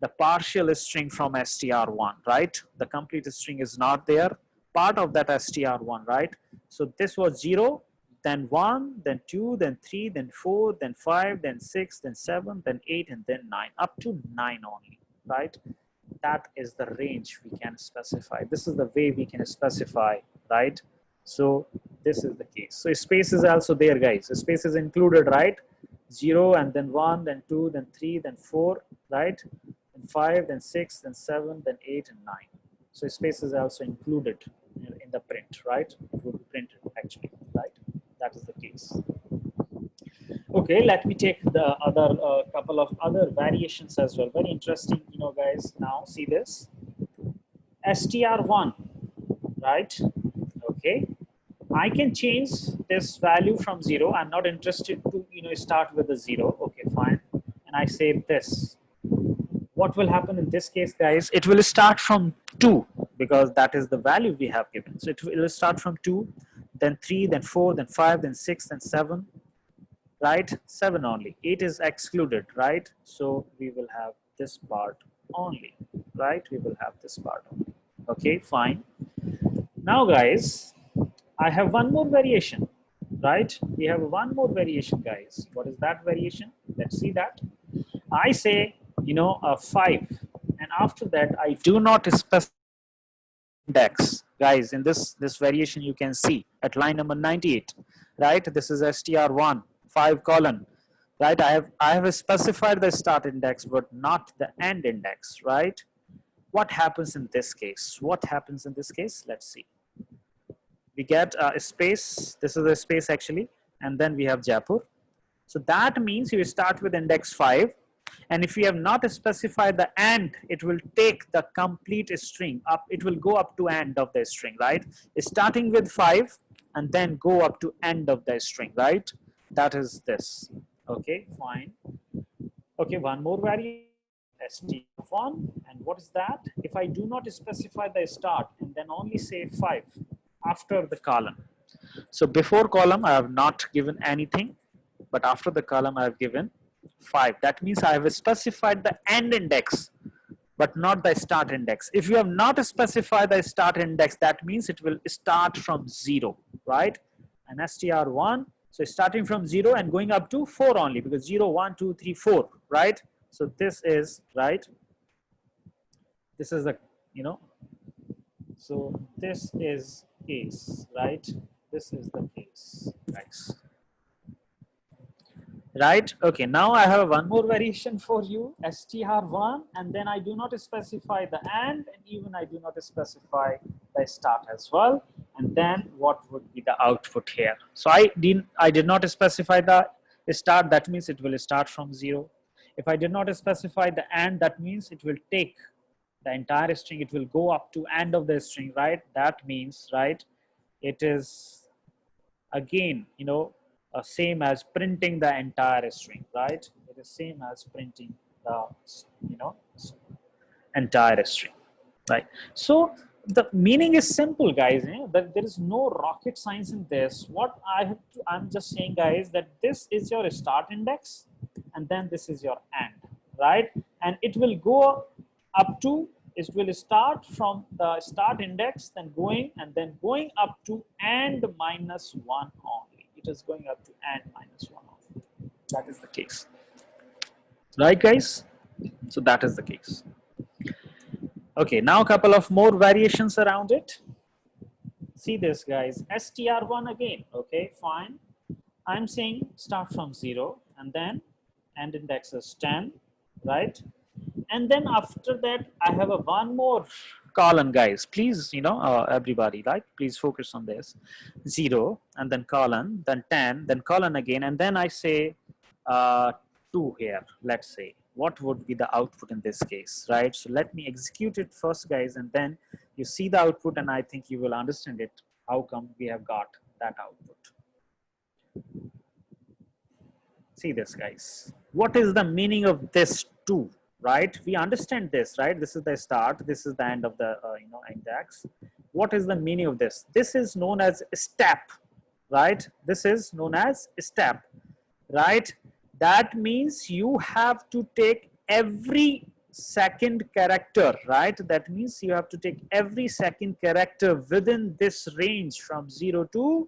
the partial string from str1, right? The complete string is not there, part of that str1, right? So this was 0, then 1, then 2, then 3, then 4, then 5, then 6, then 7, then 8, and then 9, up to 9 only, right? That is the range we can specify. This is the way we can specify, right? So this is the case. So space is also there, guys. So space is included, right? 0, and then 1, then 2, then 3, then 4, right? Then 5, then 6, then 7, then 8, and 9. So space is also included in the print, right? It will be printed actually, right? That is the case. Okay, let me take the other couple of other variations as well. Very interesting, guys. Now see this str1, right? Okay, I can change this value from 0. I'm not interested to start with a 0. Okay, fine. And I say this. What will happen in this case, guys? It will start from 2, because that is the value we have given. So it will start from 2, then 3, then 4, then 5, then 6, then 7, right? 7 only. 8 is excluded, right? So we will have this part only, right? We will have this part only. Okay, fine. Now, guys, I have one more variation, right? We have one more variation, guys. What is that variation? Let's see that. I say, a 5, and after that, I do not specify index, guys. In this variation, you can see at line number 98, right? This is str1 5 colon, right? I have specified the start index, but not the end index, right? What happens in this case? What happens in this case? Let's see. We get a space. This is a space actually, and then we have Jaipur. So that means you start with index 5, and if you have not specified the end, it will take the complete string up. It will go up to end of the string, right? Starting with 5 and then go up to end of the string, right? That is this. Okay, fine. Okay, one more variation, str1, and what is that? If I do not specify the start and then only say 5 after the column. So before column, I have not given anything, but after the column, I have given 5. That means I have specified the end index, but not the start index. If you have not specified the start index, that means it will start from 0, right? And str1, so starting from 0 and going up to 4 only, because 0, 1, 2, 3, 4, right? So this is, right? This is the, so this is case, right? This is the case, guys. Right? Okay, now I have one more variation for you, str1, and then I do not specify the and even I do not specify the start as well. And then what would be the output here? So I did not specify the start, that means it will start from 0. If I did not specify the and, that means it will take the entire string, it will go up to end of the string, right? That means, right, it is again, same as printing the entire string, right? It is same as printing the, entire string, right? So the meaning is simple, guys. That there is no rocket science in this. What I'm just saying, guys, that this is your start index, and then this is your end, right? And it will go up to, it will start from the start index, then going up to and minus 1 only. It is going up to and minus 1 only. That is the case, right, guys? So that is the case. Okay, now a couple of more variations around it. See this, guys, str1 again. Okay, fine. I'm saying start from 0 and then end index is 10, right? And then after that, I have a one more colon, guys. Please, everybody, like, please focus on this. 0 and then colon, then 10, then colon again, and then I say 2 here, let's say. What would be the output in this case, right? So let me execute it first, guys, and then you see the output, and I think you will understand it, how come we have got that output. See this, guys. What is the meaning of this 2, right? We understand this, right? This is the start, this is the end of the index. What is the meaning of this? This is known as step, right? This is known as step, right? That means you have to take every second character, right? That means you have to take every second character within this range from 0 to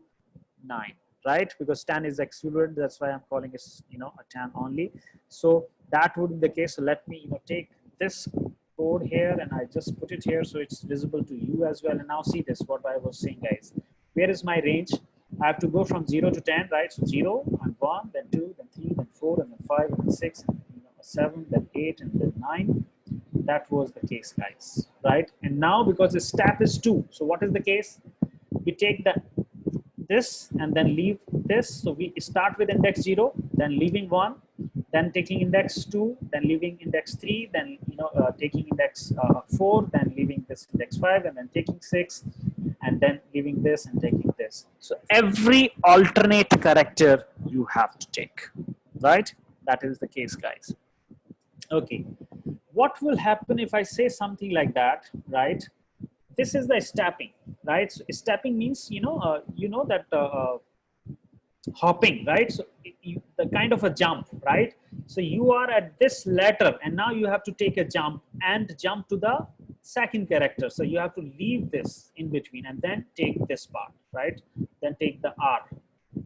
9, right? Because 10 is excluded, that's why I'm calling it, a 10 only. So that would be the case. So let me, take this code here and I just put it here so it's visible to you as well. And now see this, what I was saying, guys. Where is my range? I have to go from 0 to 10, right? So 0 and 1, then 2, then 3, then 4, and then 5, and then 6, and 7, then 8, and then 9. That was the case, guys, right? And now because the step is 2, so what is the case? We take this and then leave this. So we start with index 0, then leaving 1, then taking index 2, then leaving index 3, then taking index 4, then leaving this index 5, and then taking 6, and then leaving this and taking this. So every alternate character you have to take, right? That is the case, guys. Okay, what will happen if I say something like that, right? This is the stepping, right? So stepping means, that hopping, right? So the kind of a jump, right? So you are at this letter and now you have to take a jump and jump to the second character. So you have to leave this in between and then take this part, right? Then take the R.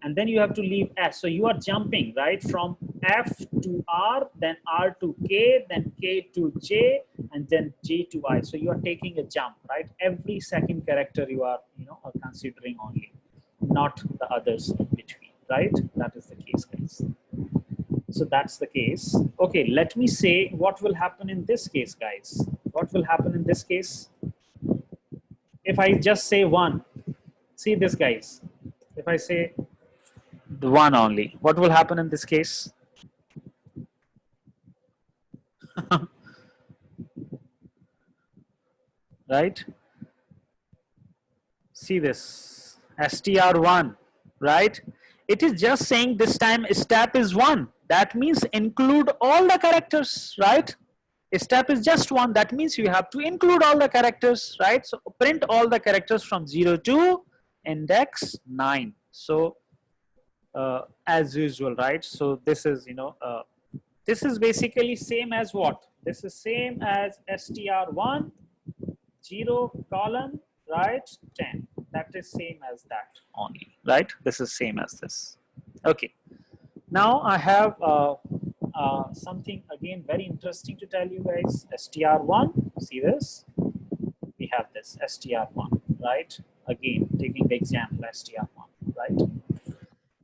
And then you have to leave S. So you are jumping, right, from F to R, then R to K, then K to J, and then J to I. So you are taking a jump, right? Every second character you are, considering only, not the others in between, right? That is the case, guys. So that's the case. Okay, let me say what will happen in this case, guys. What will happen in this case? If I just say 1, see this, guys. If I say the 1 only, what will happen in this case? Right? See this, str1, right? It is just saying this time step is 1. That means include all the characters, right? Step is just 1. That means you have to include all the characters, right? So print all the characters from 0 to index 9. So as usual, right? So this is, this is basically same as what? This is same as str1, 0, colon, right, 10. That is same as that only, right? This is same as this. Okay. Now I have something again very interesting to tell you, guys. str1, see this? We have this str1, right? Again, taking the example str1. right?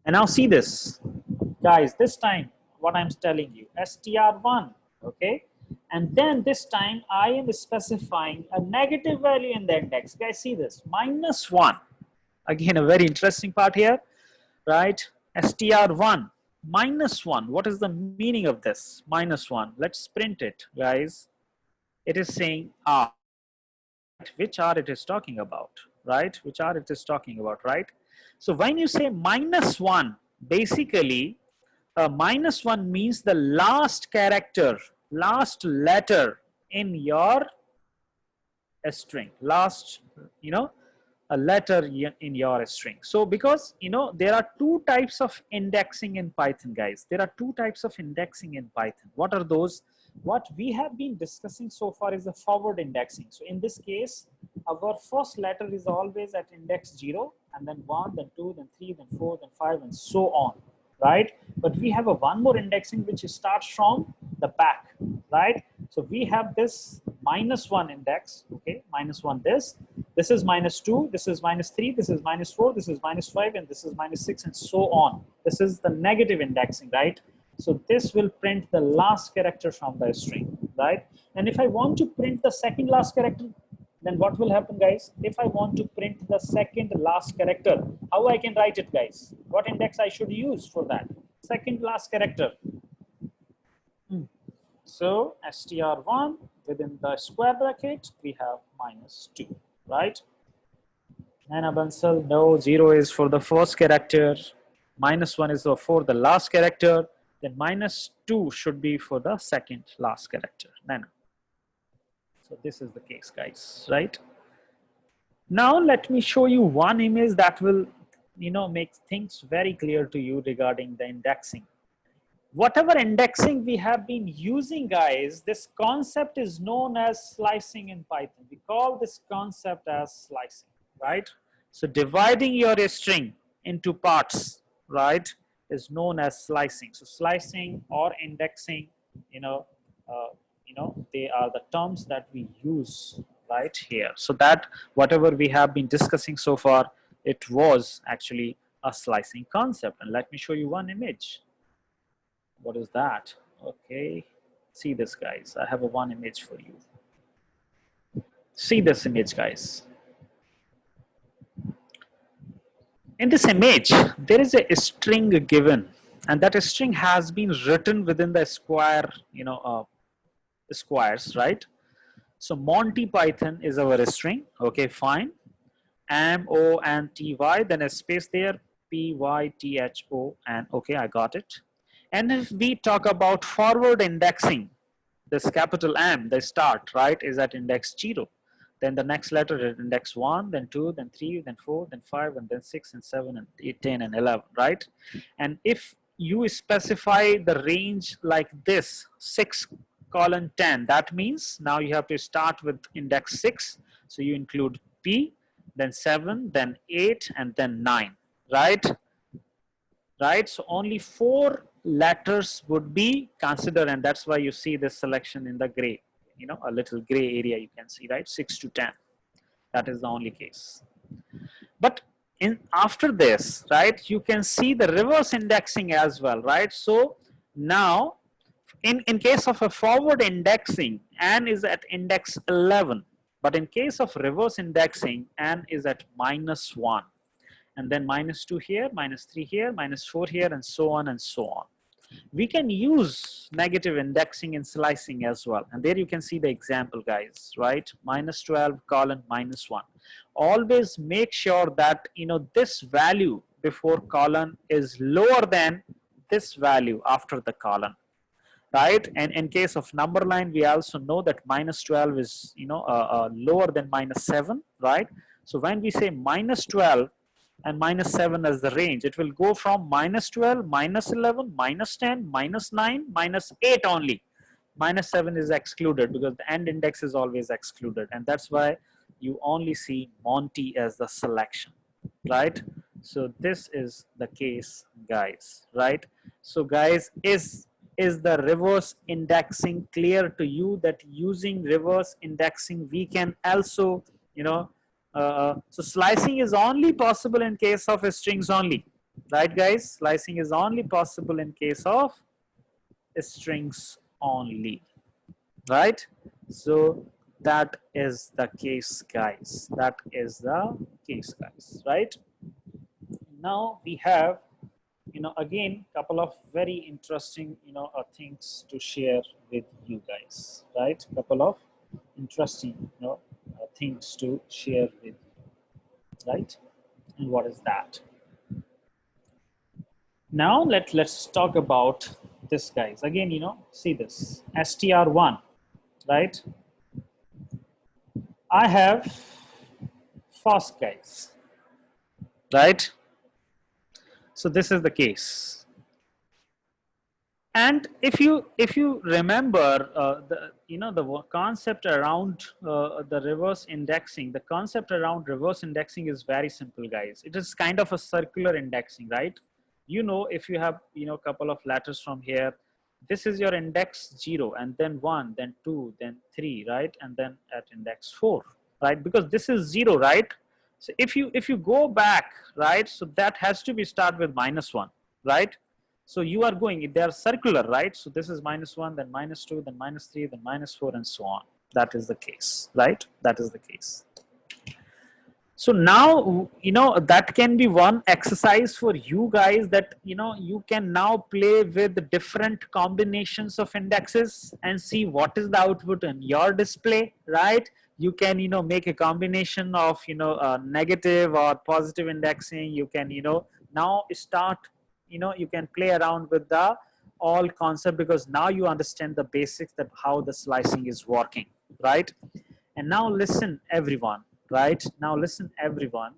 And now see this, guys, this time what I'm telling you, str1, okay? And then this time I am specifying a negative value in the index. Guys, see this, -1. Again, a very interesting part here, right? str1, -1. What is the meaning of this? -1. Let's print it, guys. It is saying R. Which R it is talking about, right? Which R it is talking about, right? So when you say -1, basically, -1 means the last character, last letter in your string, last, a letter in your string. So because, there are two types of indexing in Python, guys. There are two types of indexing in Python. What are those? What we have been discussing so far is the forward indexing. So in this case, our first letter is always at index 0, and then 1, then 2, then 3, then 4, then 5, and so on, right? But we have a one more indexing which starts from the back, right? So we have this -1 index, okay, -1 this is -2, this is -3, this is -4, this is -5, and this is -6, and so on. This is the negative indexing, right? So this will print the last character from the string, right? And if I want to print the second last character, then what will happen, guys? If I want to print the second last character, how I can write it, guys? What index I should use for that? Second last character. So str1, within the square bracket, we have -2, right? And Abansal, no, 0 is for the first character, -1 is for the last character, then -2 should be for the second last character. Then, so this is the case, guys, right? Now let me show you one image that will, make things very clear to you regarding the indexing. Whatever indexing we have been using, guys, this concept is known as slicing in Python. We call this concept as slicing, right? So dividing your string into parts, right, is known as slicing. So slicing or indexing, they are the terms that we use right here. So that whatever we have been discussing so far, it was actually a slicing concept. And let me show you one image. What is that? Okay, see this, guys. I have a one image for you. See this image, guys. In this image, there is a string given, and that string has been written within the square, squares, right? So Monty Python is our string. Okay, fine. MONTY, then a space there, PYTHON. Okay, I got it. And if we talk about forward indexing, this capital M, the start, right, is at index 0. Then the next letter is index 1, then 2, then 3, then 4, then 5, and then 6, and 7, and 8, 10, and 11, right? And if you specify the range like this, 6:10, that means now you have to start with index 6. So you include P, then 7, then 8, and then 9, right? Right? So only 4 letters would be considered, and that's why you see this selection in the gray, a little gray area you can see, right? 6 to 10. That is the only case. But after this, right, you can see the reverse indexing as well, right? So now, in case of a forward indexing, N is at index 11. But in case of reverse indexing, N is at -1. And then -2 here, -3 here, -4 here, and so on and so on. We can use negative indexing in slicing as well. And there you can see the example, guys, right? -12, :-1. Always make sure that, this value before colon is lower than this value after the colon, right? And in case of number line, we also know that -12 is, lower than -7, right? So when we say -12, and -7 as the range, it will go from -12, -11, -10, -9, -8 only. -7 is excluded because the end index is always excluded, and that's why you only see Monty as the selection, right? So this is the case, guys, right? So guys, is the reverse indexing clear to you, that using reverse indexing we can also, So slicing is only possible in case of strings only, right guys? Slicing is only possible in case of strings only, right? So that is the case, guys. That is the case, guys, right? Now we have, again, couple of very interesting, things to share with you guys, right? Couple of interesting, things to share with you, right? And what is that? Now let's talk about this, guys. Again, see this str1, right? I have first, guys, right? So this is the case. And if you remember the concept around the reverse indexing, the concept around reverse indexing is very simple, guys. It is kind of a circular indexing, right? If you have a couple of letters from here, this is your index 0, and then 1, then 2, then 3, right? And then at index 4, right? Because this is 0, right? So if you go back, right, so that has to be start with -1, right? So you are going, they are circular, right? So this is -1, then -2, then -3, then -4, and so on. That is the case, right? That is the case. So now, that can be one exercise for you guys, that, you can now play with different combinations of indexes and see what is the output in your display, right? You can, make a combination of, negative or positive indexing. You can, now start, you can play around with the all concept, because now you understand the basics that how the slicing is working, right? And now listen, everyone. Right now, listen, everyone.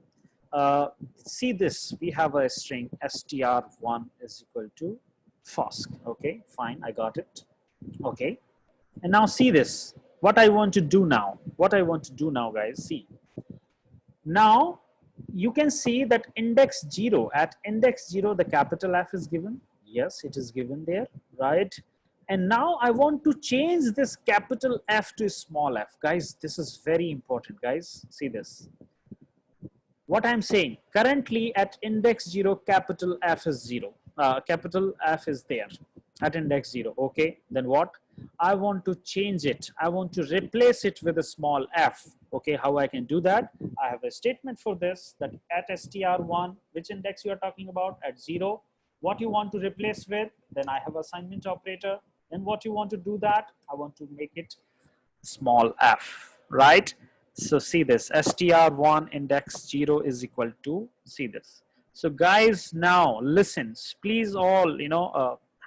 See this. We have a string str1 is equal to Fosk. Okay, fine, I got it. Okay, and now see this. What I want to do now. What I want to do now, guys. See. Now you can see that index 0, at index 0, the capital F is given. Yes, it is given there, right? And now I want to change this capital F to small f. Guys, this is very important, guys. See this. What I'm saying, currently at index 0, capital F is 0. Capital F is there at index 0. Okay, then what? I want to change it. I want to replace it with a small f. Okay, how I can do that? I have a statement for this, that at str1, which index you are talking about? At 0. What you want to replace with? Then I have assignment operator. And what you want to do that? I want to make it small f, right? So see this, str1 index 0 is equal to, see this. So guys, now listen, please all,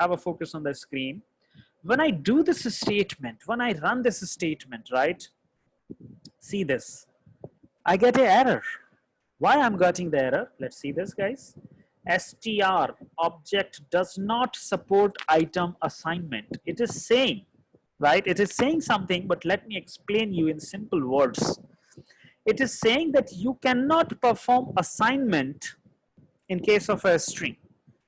have a focus on the screen. When I do this statement, when I run this statement, right? See this, I get an error. Why I'm getting the error? Let's see this, guys. str object does not support item assignment. It is saying, right? It is saying something, but let me explain you in simple words. It is saying that you cannot perform assignment in case of a string.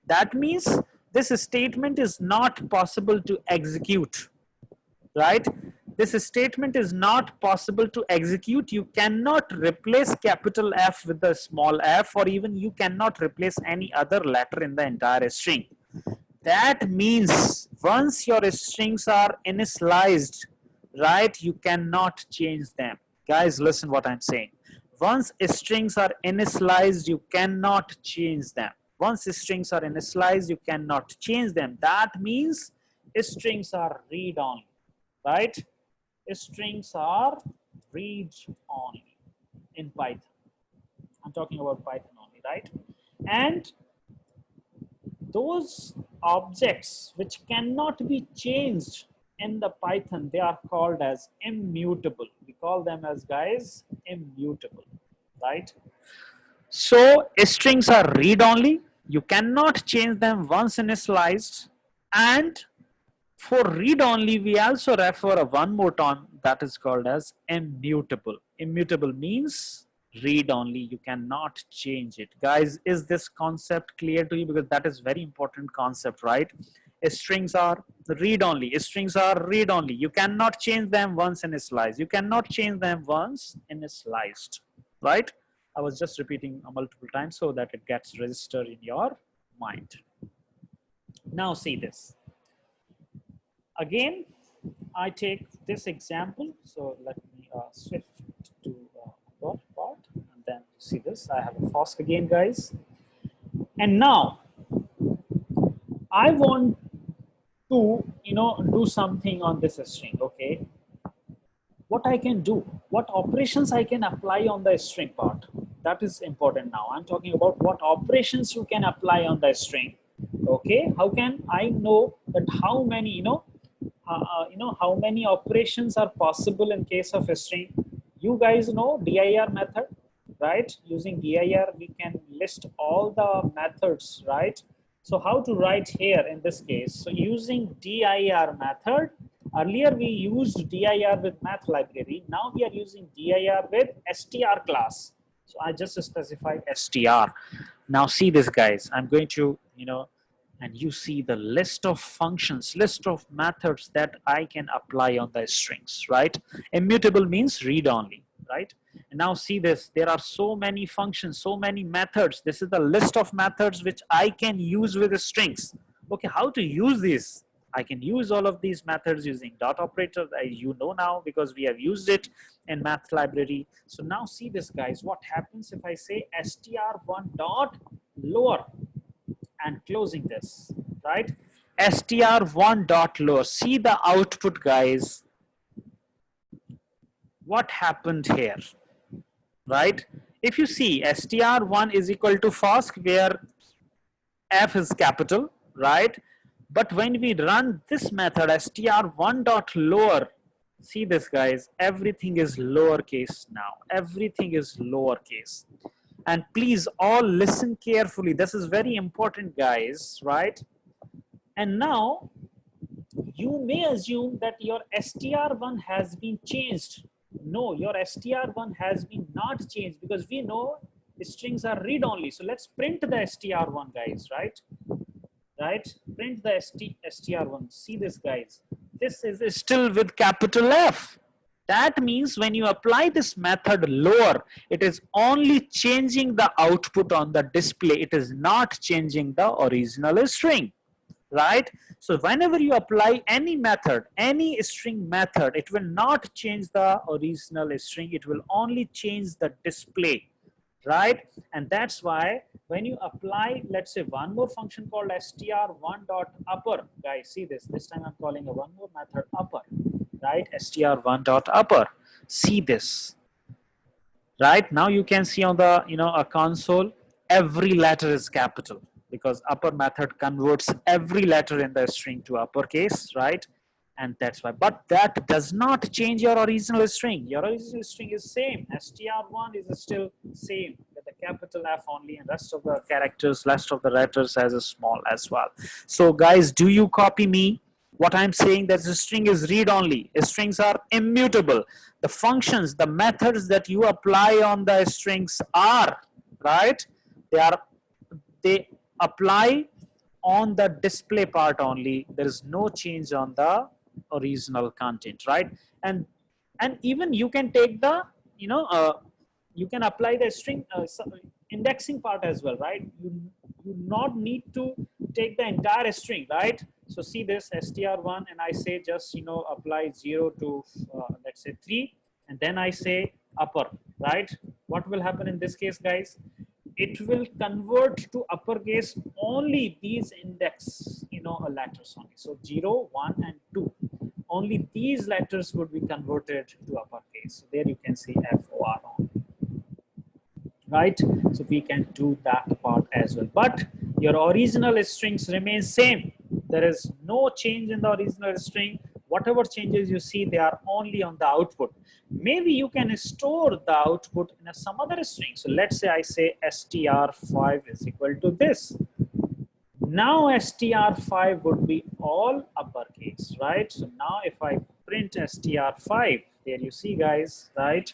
That means this statement is not possible to execute, right? This statement is not possible to execute. You cannot replace capital F with the small f, or even you cannot replace any other letter in the entire string. That means once your strings are initialized, right, you cannot change them. Guys, listen what I'm saying. Once strings are initialized, you cannot change them. Once strings are initialized, you cannot change them. That means strings are read-only, right? Strings are read-only in Python. I'm talking about Python only, right? And those objects which cannot be changed in the Python, they are called as immutable. We call them as, guys, immutable, right? So strings are read-only. You cannot change them once initialized. And for read-only, we also refer one more term that is called as immutable. Immutable means read-only. You cannot change it. Guys, is this concept clear to you? Because that is very important concept, right? Strings are read-only. Strings are read-only. You cannot change them once initialized. You cannot change them once initialized. right? I was just repeating multiple times so that it gets registered in your mind. Now see this. Again, I take this example. So let me shift to upper part, and then see this. I have a FOSC again, guys. And now I want to, do something on this string, okay? What I can do, what operations I can apply on the string part. That is important now. I'm talking about what operations you can apply on the string. Okay, how can I know that how many, how many operations are possible in case of a string? You guys know dir method, right? Using dir, we can list all the methods, right? So how to write here in this case? So using dir method, earlier we used dir with math library. Now we are using dir with str class. So I just specify str. Now see this, guys. I'm going to, and you see the list of functions, list of methods that I can apply on the strings, right? Immutable means read only, right? And now see this, there are so many functions, so many methods. This is the list of methods which I can use with the strings. Okay, how to use this? I can use all of these methods using dot operator, you know now, because we have used it in math library. So now see this, guys, what happens if I say str1 dot lower and closing this, right? str1 dot lower. See the output, guys. What happened here, right? If you see str1 is equal to FOSC, where F is capital, right? But when we run this method str1 dot lower, see this, guys, everything is lowercase now. Everything is lowercase. And please all listen carefully. This is very important, guys, right? And now you may assume that your str1 has been changed. No, your str1 has been not changed, because we know strings are read only. So let's print the str1, guys, right? Right? Print the str1. See this, guys. This is still with capital F. That means when you apply this method lower, it is only changing the output on the display. It is not changing the original string, right? So whenever you apply any method, any string method, it will not change the original string. It will only change the display, right? And that's why when you apply, let's say, one more function called str1 dot upper, guys, see this. This time I'm calling a one more method upper, right? str1 dot upper. See this, right? Now you can see on the a console, every letter is capital, because upper method converts every letter in the string to uppercase, right? And that's why. But that does not change your original string. Your original string is same. str1 is still same with the capital F only, and rest of the characters, rest of the letters as a small as well. So guys, do you copy me? What I'm saying, that the string is read only. Strings are immutable. The functions, the methods that you apply on the strings are, right? They apply on the display part only. There is no change on the original content, right? And even you can take the, you can apply the string indexing part as well, right? You not need to take the entire string, right? So see this str1, and I say just apply 0 to let's say 3, and then I say upper, right? What will happen in this case, guys? It will convert to uppercase only these index letters only. So 0, 1, and 2, only these letters would be converted to uppercase. So there you can see FOR on, right? So we can do that part as well, but your original strings remain same. There is no change in the original string. Whatever changes you see, they are only on the output. Maybe you can store the output in some other string. So let's say I say str5 is equal to this. Now str5 would be all uppercase, right? So now if I print str5, there you see, guys, right?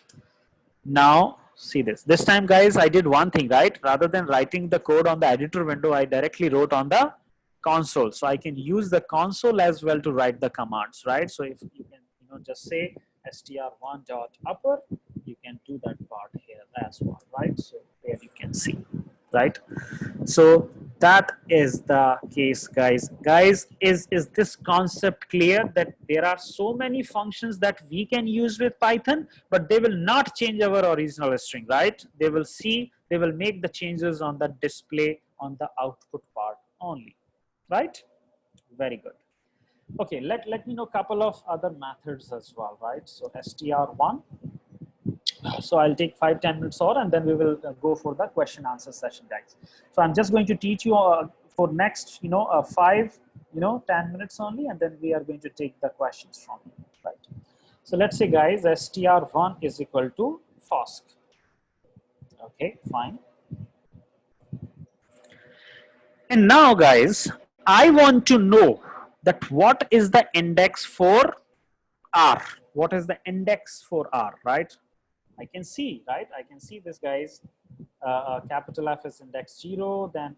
Now see this. This time, guys, I did one thing, right? Rather than writing the code on the editor window, I directly wrote on the console. So I can use the console as well to write the commands, right? So if you can just say str1 dot upper, you can do that part here, as well, right? So there you can see, right? So that is the case, guys. Guys, is this concept clear, that there are so many functions that we can use with Python, but they will not change our original string, right? They will make the changes on the display on the output part only, right? Very good. Okay, let me know a couple of other methods as well, right? So str1. So I'll take 5-10 minutes or, and then we will go for the question answer session, guys. So I'm just going to teach you for next 5 10 minutes only, and then we are going to take the questions from you, right? So let's say, guys, str1 is equal to fosk. Okay, fine. And now, guys, I want to know that what is the index for R? What is the index for R, right? I can see, right? I can see this, guys. Capital F is index 0, then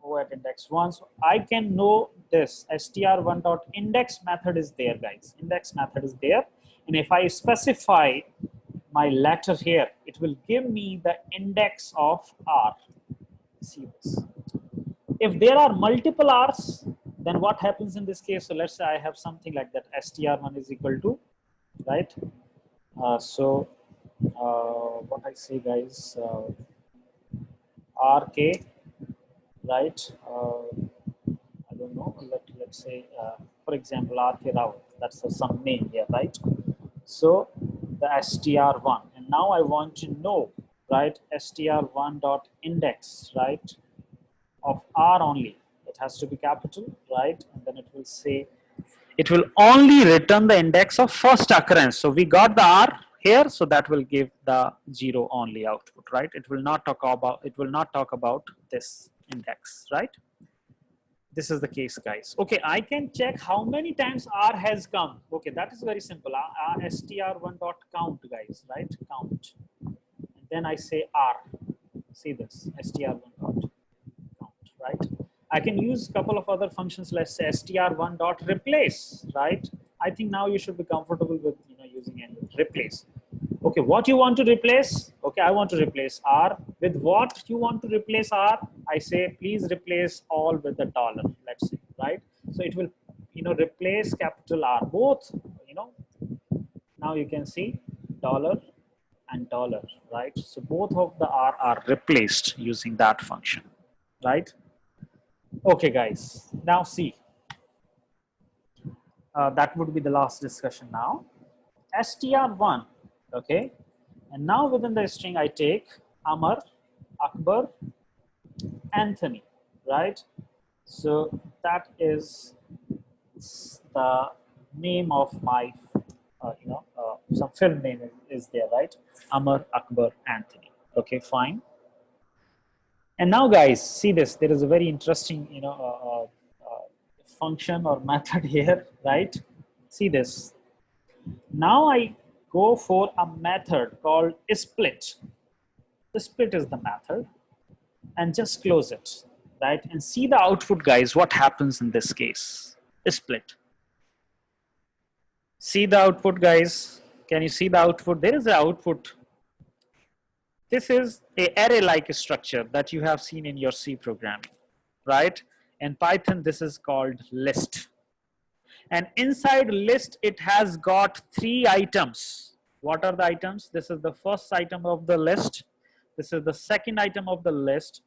O at index 1. So I can know this str1 dot index method is there, guys. Index method is there, and if I specify my letter here, it will give me the index of R. See this. If there are multiple R's, then what happens in this case? So let's say I have something like that. str1 is equal to, right? What I say, guys, RK, right? I don't know. Let's say, for example, RK Rao. That's some name here, right? So the str1, and now I want to know, right? str1 dot index, right, of R only. It has to be capital, right? And then it will say, it will only return the index of first occurrence. So we got the R here, so that will give the 0 only output, right? It will not talk about this index, right? This is the case, guys. Okay, I can check how many times R has come. Okay, that is very simple. str1 dot count, guys, right? Count. And then I say R. See this, str1 dot count, right? I can use a couple of other functions. Let's say str1 dot replace, right? I think now you should be comfortable with using any replace. Okay, what you want to replace? Okay, I want to replace R. With what you want to replace R? I say please replace all with the dollar. Let's say, right? So it will replace capital R both. Now you can see dollar and dollar, right? So both of the R are replaced using that function, right? Okay, guys, now see, that would be the last discussion now. str1, okay, and now within the string I take Amar, Akbar, Anthony, right? So that is the name of my, some film name is there, right? Amar, Akbar, Anthony. Okay, fine. And now, guys, see this. There is a very interesting, function or method here, right? See this. Now I go for a method called split. The split is the method, and just close it, right? And see the output, guys. What happens in this case? Split. See the output, guys. Can you see the output? There is the output. This is a array-like structure that you have seen in your C programming, right? In Python, this is called list. And inside list, it has got 3 items. What are the items? This is the first item of the list. This is the second item of the list.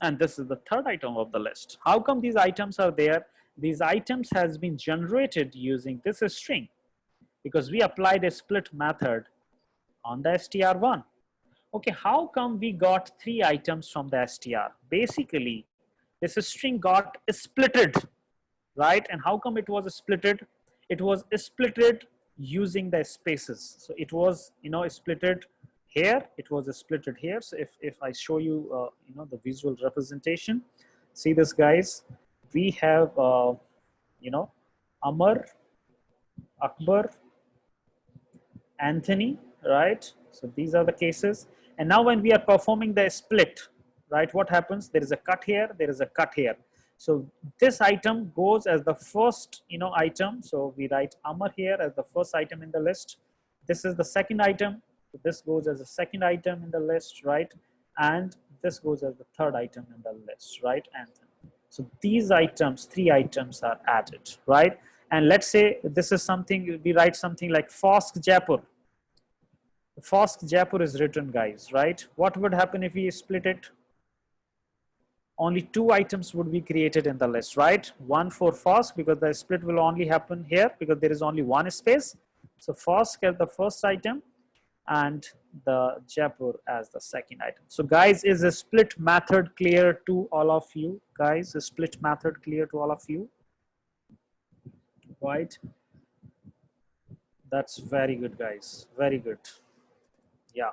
And this is the third item of the list. How come these items are there? These items has been generated using this string, because we applied a split method on the str1. Okay, how come we got 3 items from the str? Basically, this string got splitted, right? And how come it was splitted? It was splitted using the spaces. So it was, splitted here. It was splitted here. So if I show you, the visual representation, see this, guys. We have, Amar, Akbar, Anthony, right? So these are the cases. And now when we are performing the split, right, what happens? There is a cut here, there is a cut here. So this item goes as the first, item. So we write Amar here as the first item in the list. This is the second item. So this goes as the second item in the list, right? And this goes as the third item in the list, right, Anthony? So these items, 3 items are added, right? And let's say this is something, we write something like Fosk Jaipur. Fosk Jaipur is written, guys, right? What would happen if we split it? Only 2 items would be created in the list, right? One for Fosk, because the split will only happen here because there is only one space. So Fosk as the first item and the Jaipur as the second item. So guys, is a split method clear to all of you? Guys, is split method clear to all of you? Right? That's very good, guys. Very good. Yeah.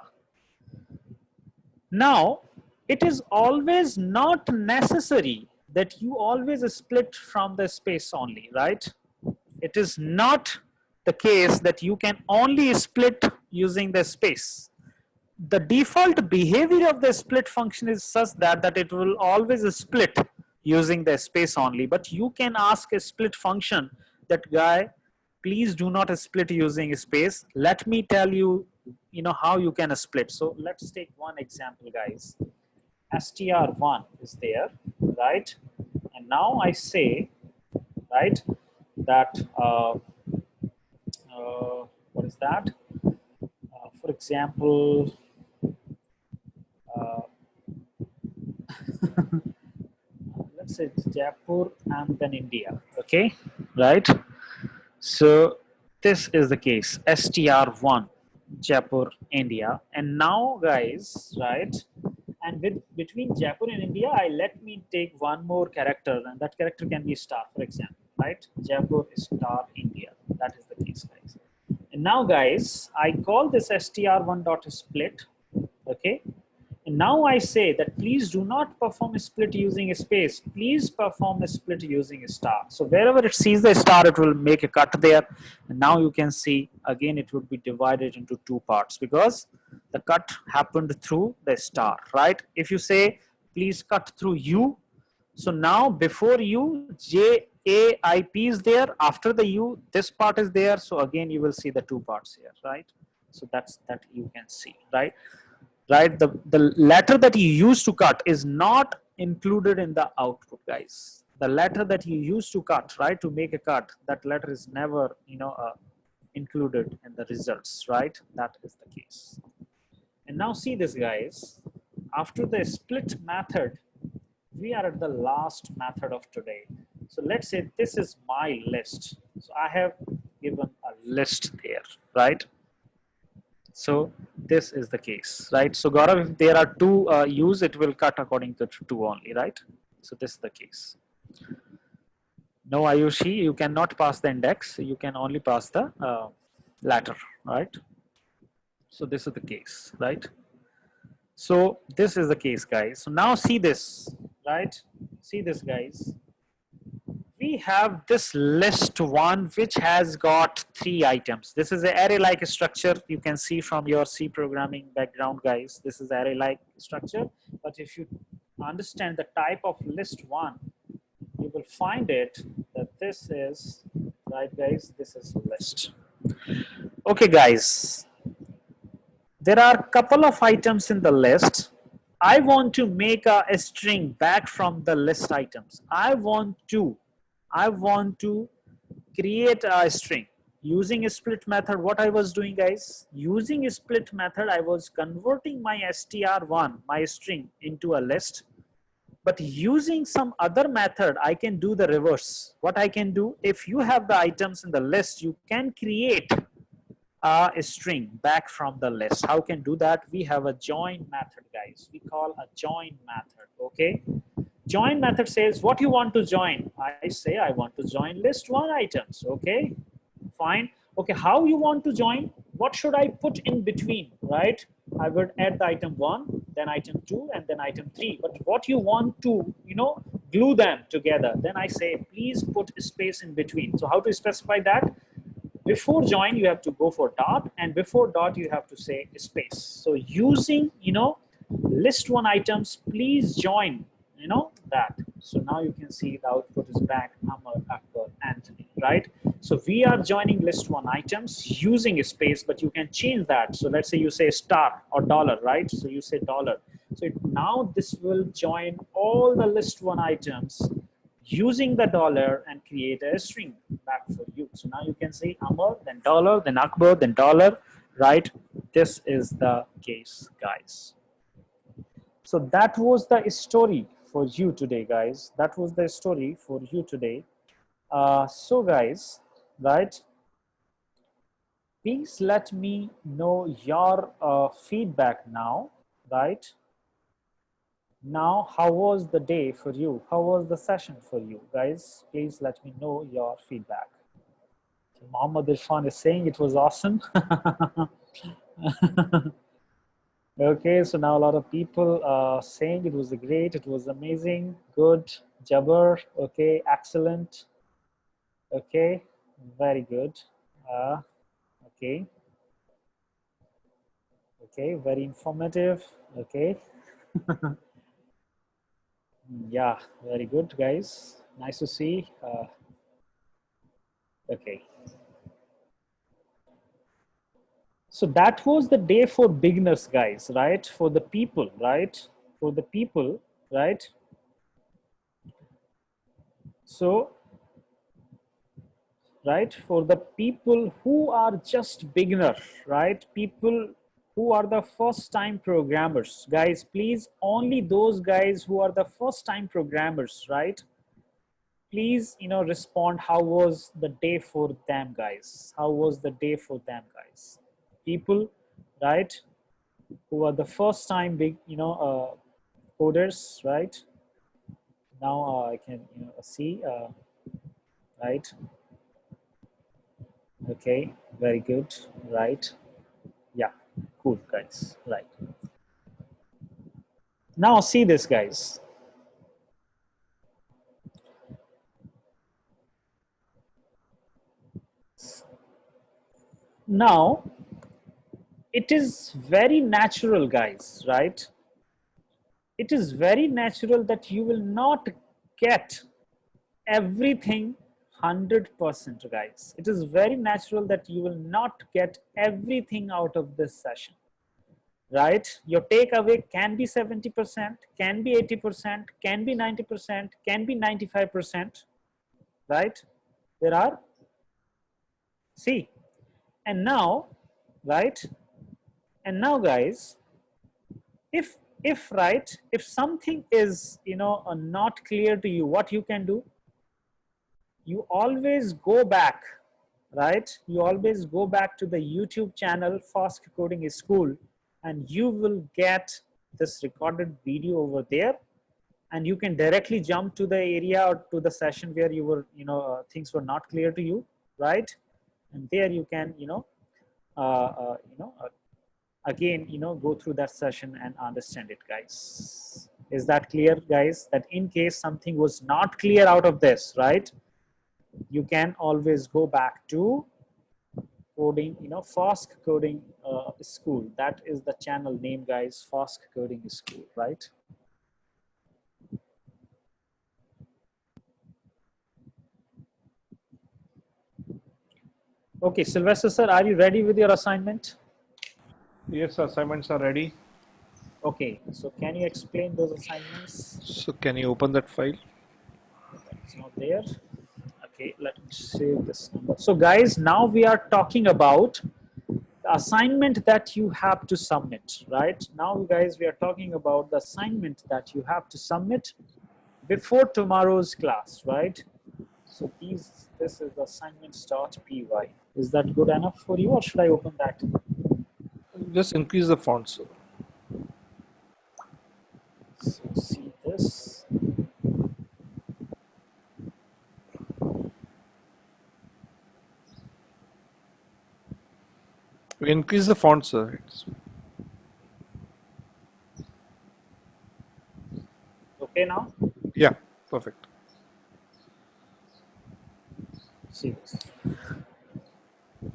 Now, it is always not necessary that you always split from the space only, right? It is not the case that you can only split using the space. The default behavior of the split function is such that it will always split using the space only, but you can ask a split function that, guy, please do not split using space. Let me tell you, how you can split. So let's take one example, guys. str1 is there, right? And now I say, right, that what is that? For example, let's say Jaipur and then India, okay, right? So this is the case, str1 Jaipur, India. And now, guys, right, and between Jaipur and India, let me take one more character, and that character can be star, for example, right? Jaipur star India. That is the case, guys. And now, guys, I call this str1.split, okay? And now I say that please do not perform a split using a space. Please perform a split using a star. So wherever it sees the star, it will make a cut there. And now you can see, again, it would be divided into 2 parts because the cut happened through the star, right? If you say, please cut through U. So now before U, J, A, I, P is there. After the U, this part is there. So again, you will see the 2 parts here, right? So that you can see, right? Right, the letter that you use to cut is not included in the output, guys. The letter that you use to cut, right, to make a cut, that letter is never, included in the results, right? That is the case. And now see this, guys. After the split method, we are at the last method of today. So let's say this is my list. So I have given a list there, right? So this is the case, right? So Gaurav, if there are 2 U's, it will cut according to 2 only, right? So this is the case. No Ayushi, you cannot pass the index. You can only pass the latter, right? So this is the case, right? So this is the case, guys. So now see this, right? See this, guys. We have this list 1 which has got 3 items. This is an array-like structure. You can see from your C programming background, guys. This is array-like structure. But if you understand the type of list 1, you will find it that this is, right, guys, this is a list. Okay, guys. There are a couple of items in the list. I want to make a string back from the list items. I want to create a string using a split method. What I was doing, guys, using a split method, I was converting my str1, my string, into a list. But using some other method, I can do the reverse. What I can do, if you have the items in the list, you can create a string back from the list. How can do that? We have a join method, guys. We call a join method, okay? Join method says what you want to join. I say I want to join list 1 items, okay? Fine. Okay, how you want to join? What should I put in between, right? I would add the item 1, then item 2, and then item 3. But what you want to, glue them together, then I say, please put a space in between. So how to specify that? Before join, you have to go for dot, and before dot, you have to say space. So using, list 1 items, please join, that. So now you can see the output is back, Amar, Akbar, Anthony, right? So we are joining list one items using a space, but you can change that. So let's say you say star or dollar, right? So you say dollar. So now this will join all the list one items using the dollar and create a string back for you. So now you can say Amar, then dollar, then Akbar, then dollar, right? This is the case, guys. So that was the story for you today, guys. That was the story for you today. So guys, right? Please let me know your feedback now, right? Now, how was the day for you? How was the session for you, guys? Please let me know your feedback. So Muhammad Irfan is saying it was awesome. Okay, so now a lot of people saying it was great, it was amazing, good, Jabber, okay, excellent, okay, very good, okay, okay, very informative, okay. Yeah, very good, guys, nice to see, okay. So that was the day for beginners, guys, right? For the people, right? For the people, right? So, right, for the people who are just beginner, right? People who are the first time programmers, guys, please, only those guys who are the first time programmers, right? Please, respond. How was the day for them, guys? How was the day for them, guys? People, right? Who are the first time big, coders, right? Now I can see, right? Okay, very good, right? Yeah, cool, guys, right. Now see this, guys. Now it is very natural, guys, right? It is very natural that you will not get everything 100%, guys. It is very natural that you will not get everything out of this session, right? Your takeaway can be 70%, can be 80%, can be 90%, can be 95%, right? There are, see, and now, right? And now, guys, if right, if something is not clear to you, what you can do, you always go back, right? You always go back to the YouTube channel Fast Coding School, and you will get this recorded video over there, and you can directly jump to the area or to the session where you were things were not clear to you, right? And there you can again go through that session and understand it, guys. Is that clear, guys? That in case something was not clear out of this, right, you can always go back to coding, Fast Coding School. That is the channel name, guys. Fast Coding School, right? Okay, Sylvester sir, are you ready with your assignment? Yes, assignments are ready. Okay, so can you explain those assignments? So can you open that file? It's not there. Okay, let me save this number. So guys, now we are talking about the assignment that you have to submit, right? Now guys, we are talking about the assignment that you have to submit before tomorrow's class, right? So this is the assignments.py. Is that good enough for you, or should I open that? Just increase the font, sir. So see this. We increase the font, sir. Okay now? Yeah, perfect. See this.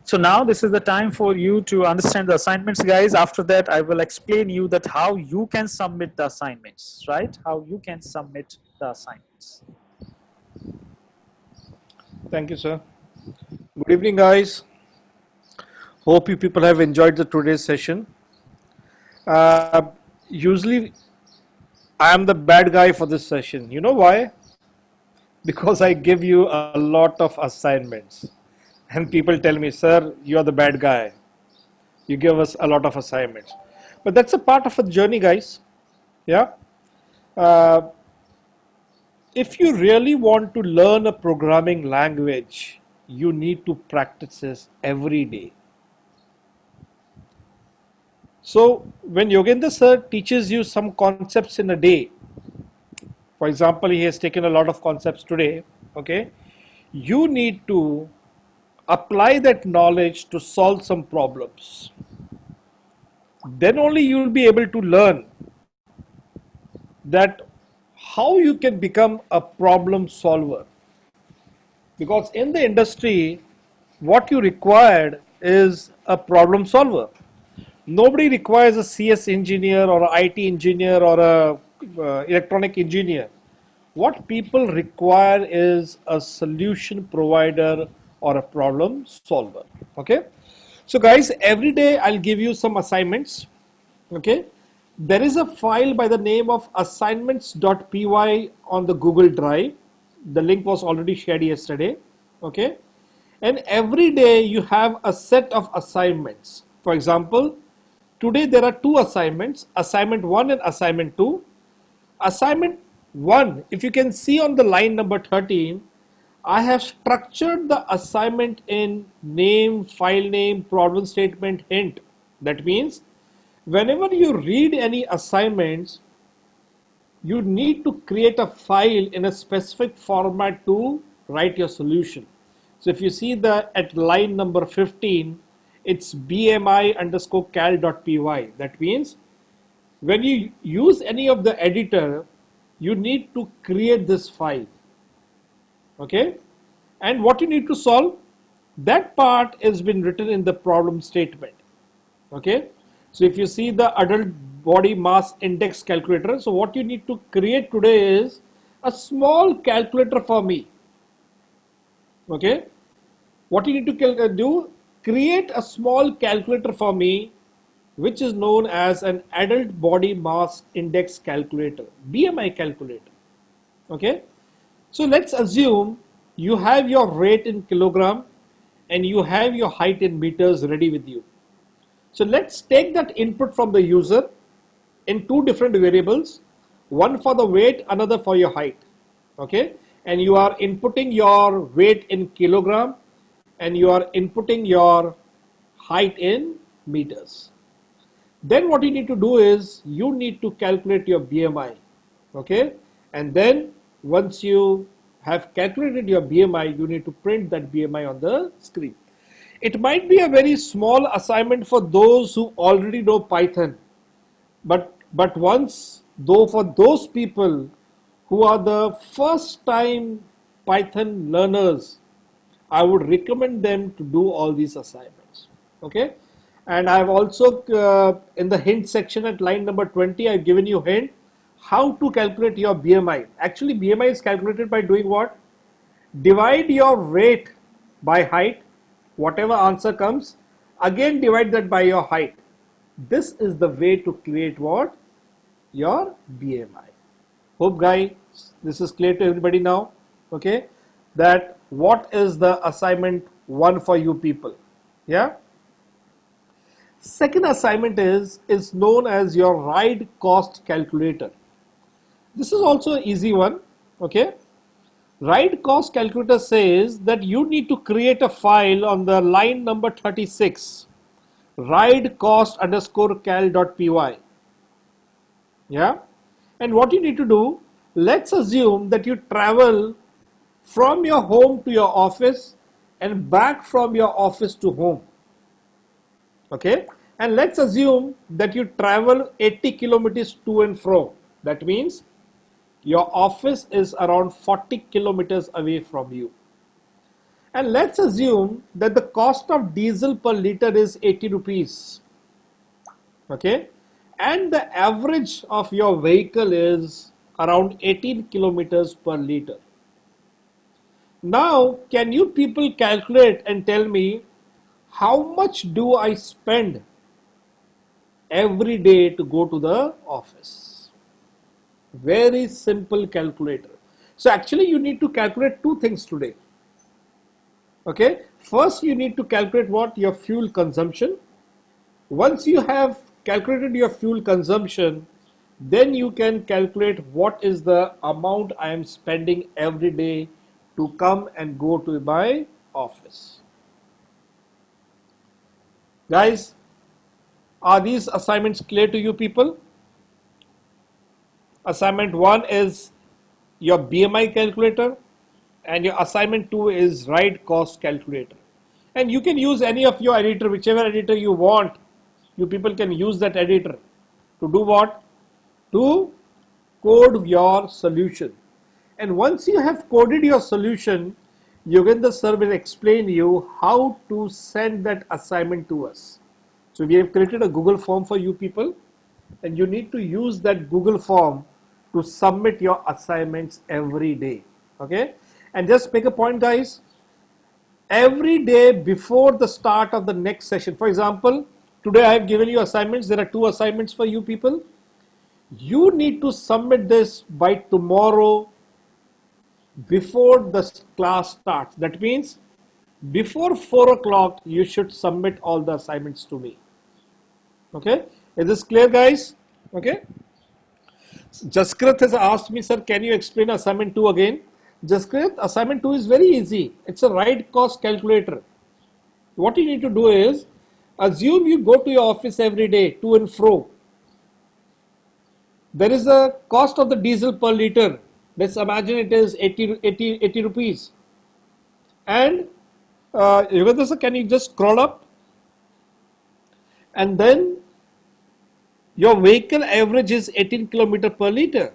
So now this is the time for you to understand the assignments, guys. After that, I will explain you that how you can submit the assignments, right? How you can submit the assignments. Thank you, sir. Good evening, guys. Hope you people have enjoyed the today's session. Usually, I am the bad guy for this session. You know why? Because I give you a lot of assignments, and people tell me, "Sir, you are the bad guy. You give us a lot of assignments." But that's a part of a journey, guys. Yeah. Uh, if you really want to learn a programming language, you need to practice this every day. So when Yogendra sir teaches you some concepts in a day, for example, he has taken a lot of concepts today, okay, you need to apply that knowledge to solve some problems. Then only you will be able to learn that how you can become a problem solver. Because in the industry, what you required is a problem solver. Nobody requires a CS engineer or a IT engineer or a electronic engineer. What people require is a solution provider or a problem solver. Okay. So guys, every day I'll give you some assignments. Okay. There is a file by the name of assignments.py on the Google Drive. The link was already shared yesterday. Okay. And every day you have a set of assignments. For example, today there are two assignments, assignment 1 and assignment 2. Assignment 1, if you can see on the line number 13, I have structured the assignment in name, file name, problem statement, hint. That means whenever you read any assignments, you need to create a file in a specific format to write your solution. So if you see the at line number 15, it's bmi underscore cal.py. That means when you use any of the editor, you need to create this file. Okay? And what you need to solve, that part has been written in the problem statement. Okay? So if you see the adult body mass index calculator, so what you need to create today is a small calculator for me. Okay? What you need to do, create a small calculator for me which is known as an adult body mass index calculator, BMI calculator. Okay? So let's assume you have your weight in kilogram and you have your height in meters ready with you. So let's take that input from the user in two different variables, one for the weight, another for your height. Okay? And you are inputting your weight in kilogram and you are inputting your height in meters. Then what you need to do is you need to calculate your BMI. Okay? And then once you have calculated your BMI, you need to print that BMI on the screen. It might be a very small assignment for those who already know Python, but once though for those people who are the first time Python learners, I would recommend them to do all these assignments. Okay, and I've also in the hint section at line number 20, I've given you hint how to calculate your BMI. Actually, BMI is calculated by doing what? Divide your weight by height, whatever answer comes, again divide that by your height. This is the way to create what? Your BMI. Hope guys, this is clear to everybody now. Okay, that what is the assignment 1 for you people? Yeah. Second assignment is known as your ride cost calculator. This is also an easy one. Okay. Ride cost calculator says that you need to create a file on the line number 36, ride cost underscore cal.py. Yeah. And what you need to do, let's assume that you travel from your home to your office and back from your office to home. Okay. And let's assume that you travel 80 kilometers to and fro. That means your office is around 40 kilometers away from you. And let's assume that the cost of diesel per liter is 80 rupees. Okay. And the average of your vehicle is around 18 kilometers per liter. Now, can you people calculate and tell me how much do I spend every day to go to the office? Very simple calculator. So actually you need to calculate two things today. Okay, first you need to calculate what your fuel consumption. Once you have calculated your fuel consumption, then you can calculate what is the amount I am spending every day to come and go to my office. Guys, are these assignments clear to you people? Assignment 1 is your BMI calculator, and your assignment 2 is ride cost calculator. And you can use any of your editor, whichever editor you want. You people can use that editor to do what? To code your solution. And once you have coded your solution, Yogendra sir will explain you how to send that assignment to us. So we have created a Google form for you people, and you need to use that Google form to submit your assignments every day. Okay? And just make a point, guys. Every day before the start of the next session, for example, today I have given you assignments. There are 2 assignments for you people. You need to submit this by tomorrow before the class starts. That means before 4 o'clock, you should submit all the assignments to me. Okay? Is this clear, guys? Okay? Jaskrit has asked me, sir, can you explain assignment 2 again? Jaskrit, assignment 2 is very easy. It's a ride cost calculator. What you need to do is, assume you go to your office every day, to and fro. There is a cost of the diesel per liter. Let's imagine it is 80 rupees. And Yogendra sir, can you just scroll up? And then your vehicle average is 18 kilometer per liter.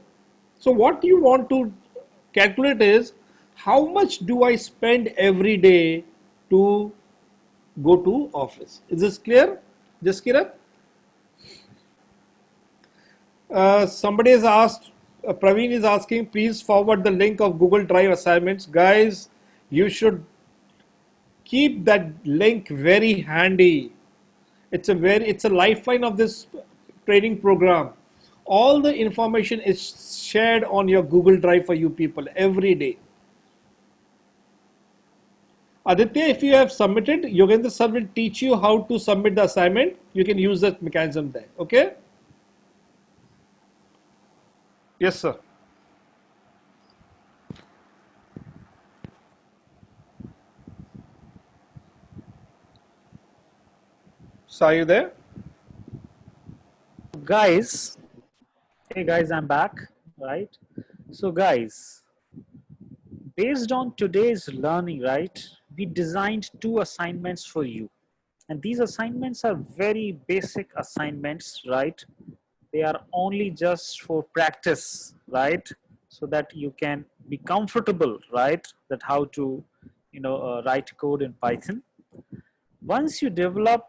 So what you want to calculate is how much do I spend every day to go to office. Is this clear? Jaskirat? Somebody has asked, Praveen is asking, please forward the link of Google Drive assignments. Guys, you should keep that link very handy. It's a lifeline of this training program. All the information is shared on your Google Drive for you people every day. Aditya, if you have submitted, Yogendra sir will teach you how to submit the assignment. You can use that mechanism there. Okay? Yes, sir. So are you there? Guys, hey guys, I'm back, right? So guys, based on today's learning, right, we designed 2 assignments for you. And these assignments are very basic assignments, right? They are only just for practice, right? So that you can be comfortable, right? That how to, write code in Python. Once you develop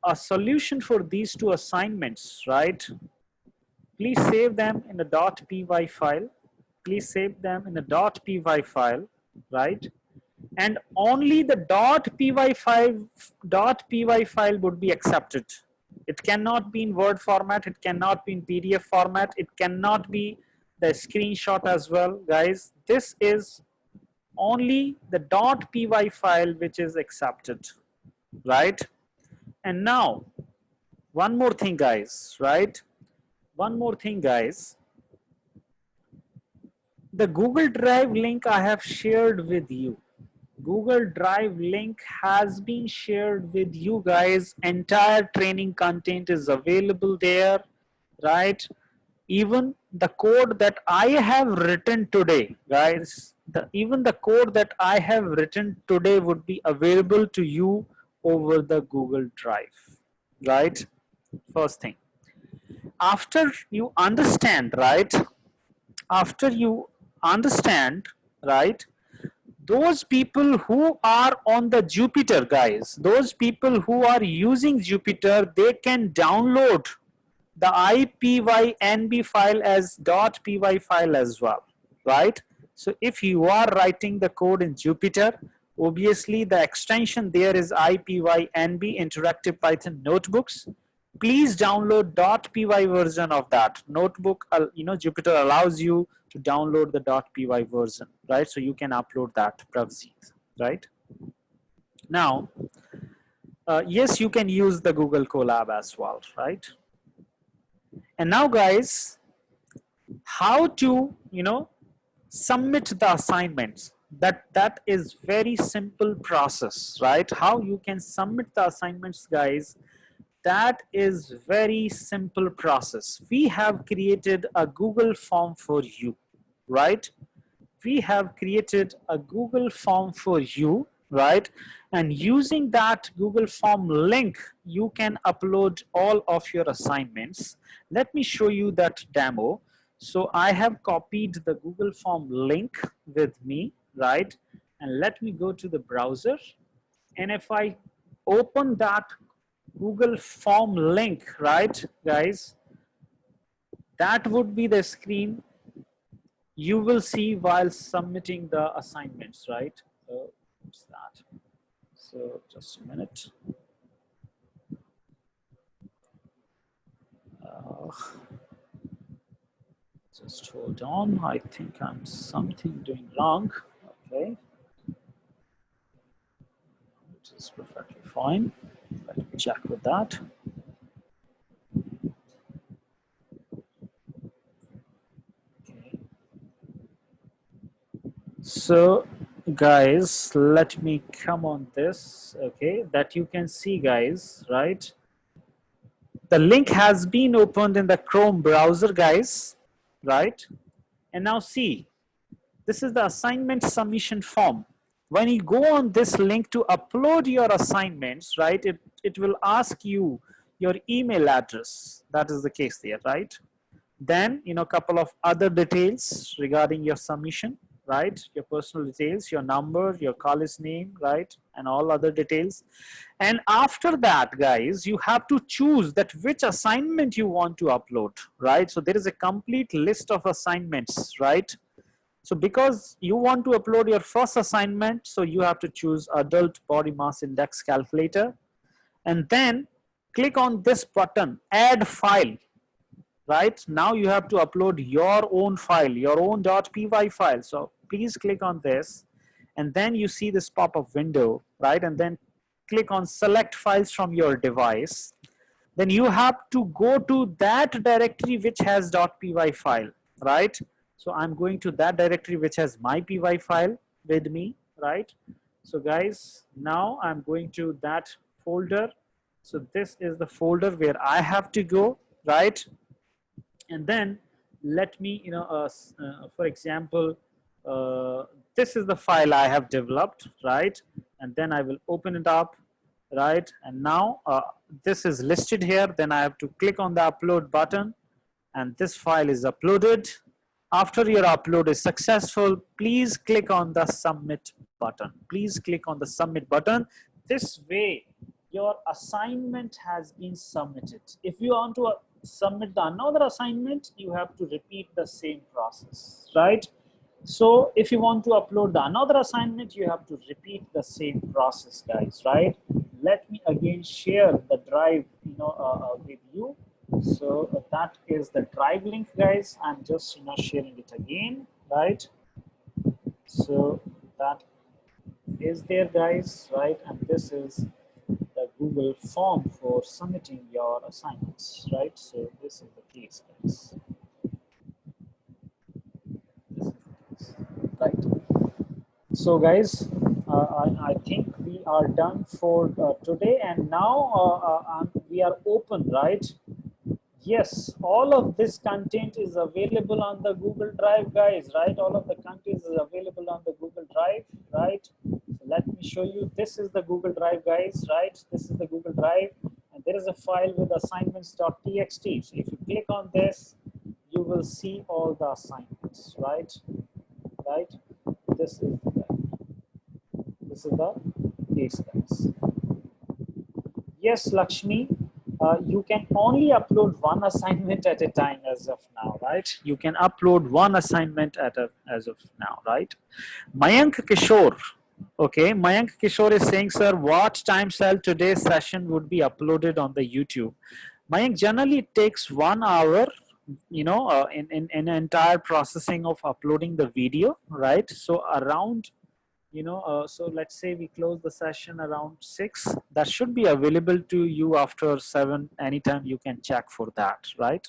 a solution for these 2 assignments, right? Please save them in a .py file. Please save them in a .py file, right? And only the .py file would be accepted. It cannot be in Word format. It cannot be in PDF format. It cannot be the screenshot as well, guys. This is only the .py file which is accepted, right? And now, one more thing, guys, right? One more thing, guys. The Google Drive link I have shared with you. Google Drive link has been shared with you guys. Entire training content is available there, right? Even the code that I have written today, guys, even the code that I have written today would be available to you over the Google Drive, right? First thing. After you understand, right? After you understand, right? Those people who are on the Jupyter, guys, those people who are using Jupyter, they can download the IPYNB file as .py file as well, right? So if you are writing the code in Jupyter, obviously the extension there is IPYNB, Interactive Python Notebooks. Please download .py version of that notebook. Jupyter allows you to download the .py version, right? So you can upload that privacy, right? Now, yes, you can use the Google Colab as well, right? And now, guys, how to submit the assignments? That is very simple process, right? How you can submit the assignments, guys? That is very simple process. We have created a Google form for you, right? We have created a Google form for you, right? And using that Google form link, you can upload all of your assignments. Let me show you that demo. So I have copied the Google form link with me, right? And let me go to the browser. And if I open that Google form link, right, guys, that would be the screen you will see while submitting the assignments, right? So what's that? So just a minute. Uh, just hold on. I think I'm something doing wrong. Okay, which is perfectly fine. Let me check with that. Okay. So guys, let me come on this. Okay, that you can see, guys, right? The link has been opened in the Chrome browser, guys, right? And now see, this is the assignment submission form. When you go on this link to upload your assignments, right, it will ask you your email address. That is the case there, right? Then, a couple of other details regarding your submission, right? Your personal details, your number, your college name, right? And all other details. And after that, guys, you have to choose that which assignment you want to upload, right? So there is a complete list of assignments, right? So because you want to upload your first assignment, so you have to choose adult body mass index calculator, and then click on this button, add file, right? Now you have to upload your own file, your own .py file. So please click on this, and then you see this pop-up window, right? And then click on select files from your device. Then you have to go to that directory which has .py file, right? So I'm going to that directory which has my py file with me, right? So guys, now I'm going to that folder. So this is the folder where I have to go, right? And then let me, for example, this is the file I have developed, right? And then I will open it up, right? And now this is listed here. Then I have to click on the upload button, and this file is uploaded. After your upload is successful, please click on the submit button. Please click on the submit button. This way, your assignment has been submitted. If you want to submit another assignment, you have to repeat the same process, right? So if you want to upload another assignment, you have to repeat the same process, guys, right? Let me again share the drive, with you. So that is the drive link, guys. I'm just, sharing it again, right? So that is there, guys, right? And this is the Google form for submitting your assignments, right? So this is the case, guys. This is the case, right? So guys, I think we are done for today, and now we are open, right? Yes, all of this content is available on the Google Drive, guys, right? All of the content is available on the Google Drive, right? So let me show you. This is the Google Drive, guys, right? This is the Google Drive, and there is a file with assignments.txt. So if you click on this, you will see all the assignments, right? Right? This is the case, guys. Yes, Lakshmi. you can only upload one assignment at a time as of now, right? You can upload one assignment as of now, right? Mayank Kishore, okay, Mayank Kishore is saying, sir, what time shall today's session would be uploaded on the YouTube? Mayank, generally it takes 1 hour, in entire processing of uploading the video, right? So around, so let's say we close the session around 6, that should be available to you after 7, anytime you can check for that, right?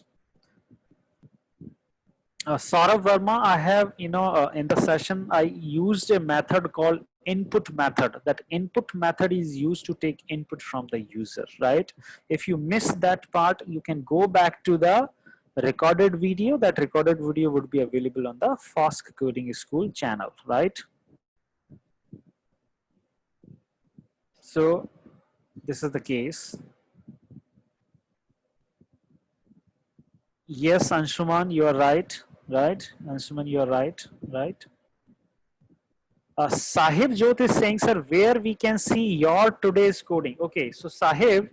Saurav Verma, I have, in the session, I used a method called input method. That input method is used to take input from the user, right? If you miss that part, you can go back to the recorded video. That recorded video would be available on the Fast Coding School channel, right? So this is the case. Yes, Anshuman, you are right, right? Anshuman, you are right, right? Sahib Jyot is saying, sir, where we can see your today's coding. Okay, so Sahib,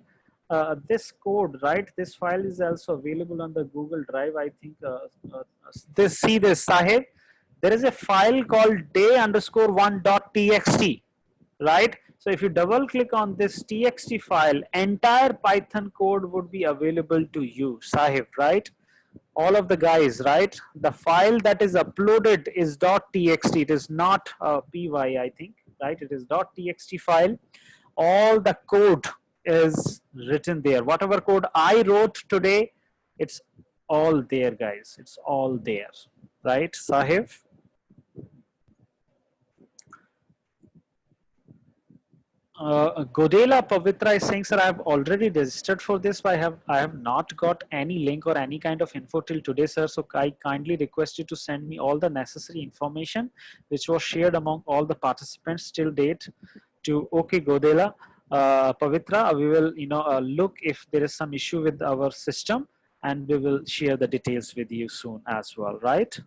this code, right? This file is also available on the Google Drive. I think see this, Sahib. There is a file called day_1.txt, right? So if you double click on this txt file, entire Python code would be available to you, Sahib, right? All of the guys, right? The file that is uploaded is .txt. It is not py, I think, right? It is .txt file. All the code is written there. Whatever code I wrote today, it's all there, guys. It's all there, right, Sahib? Godela Pavitra is saying, sir, I have already registered for this, but I have not got any link or any kind of info till today, sir. So I kindly request you to send me all the necessary information which was shared among all the participants till date to OK Godela Pavitra. We will, look if there is some issue with our system, and we will share the details with you soon as well, right?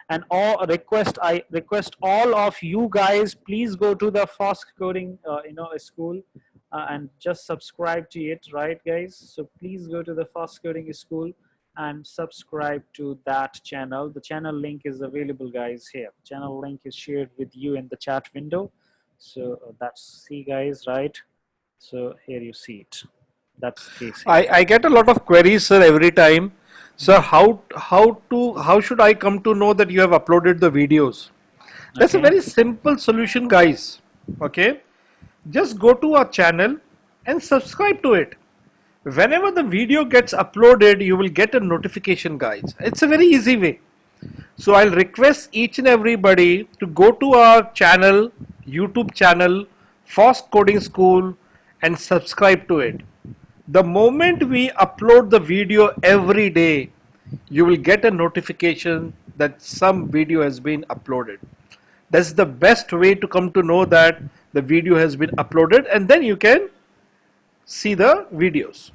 And I request all of you guys, please go to the Fast Coding school, and just subscribe to it, right, guys? So please go to the Fast Coding school and subscribe to that channel. The channel link is available, guys, here. Channel link is shared with you in the chat window. So that's, see, guys, right? So here you see it. That's the case here. I get a lot of queries, sir, every time. Sir, how should I come to know that you have uploaded the videos? That's a Okay. very simple solution, guys. Okay, just go to our channel and subscribe to it. Whenever the video gets uploaded, you will get a notification, guys. It's a very easy way. So I'll request each and everybody to go to our channel, YouTube channel, Fast Coding School, and subscribe to it. The moment we upload the video every day, you will get a notification that some video has been uploaded. That's the best way to come to know that the video has been uploaded, and then you can see the videos.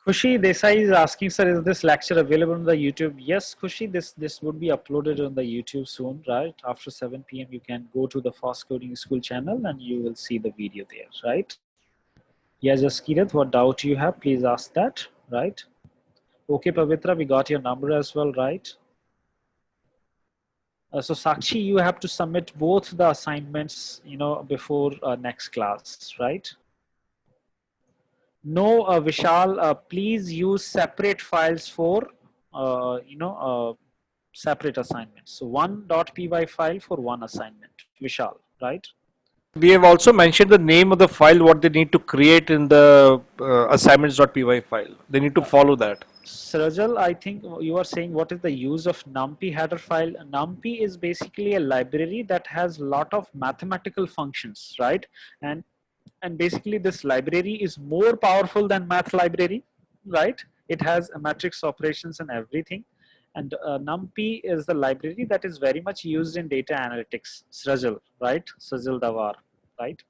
Khushi Desai is asking, sir, is this lecture available on the YouTube? Yes, Khushi, this would be uploaded on the YouTube soon, right? After 7 p.m. you can go to the Fast Coding School channel and you will see the video there, right? Yes, Jaskirat, what doubt you have, please ask that, right? Okay, Pavitra, we got your number as well, right? So Sakshi, you have to submit both the assignments, before next class, right? No, Vishal, please use separate files for, separate assignments. So one.py file for one assignment, Vishal, right? We have also mentioned the name of the file, what they need to create in the assignments.py file. They need to follow that. Srajal, I think you are saying what is the use of NumPy header file. NumPy is basically a library that has a lot of mathematical functions, right? And basically this library is more powerful than math library, right? It has a matrix operations and everything. And NumPy is the library that is very much used in data analytics. Srajal, right? Srajal Davar, right?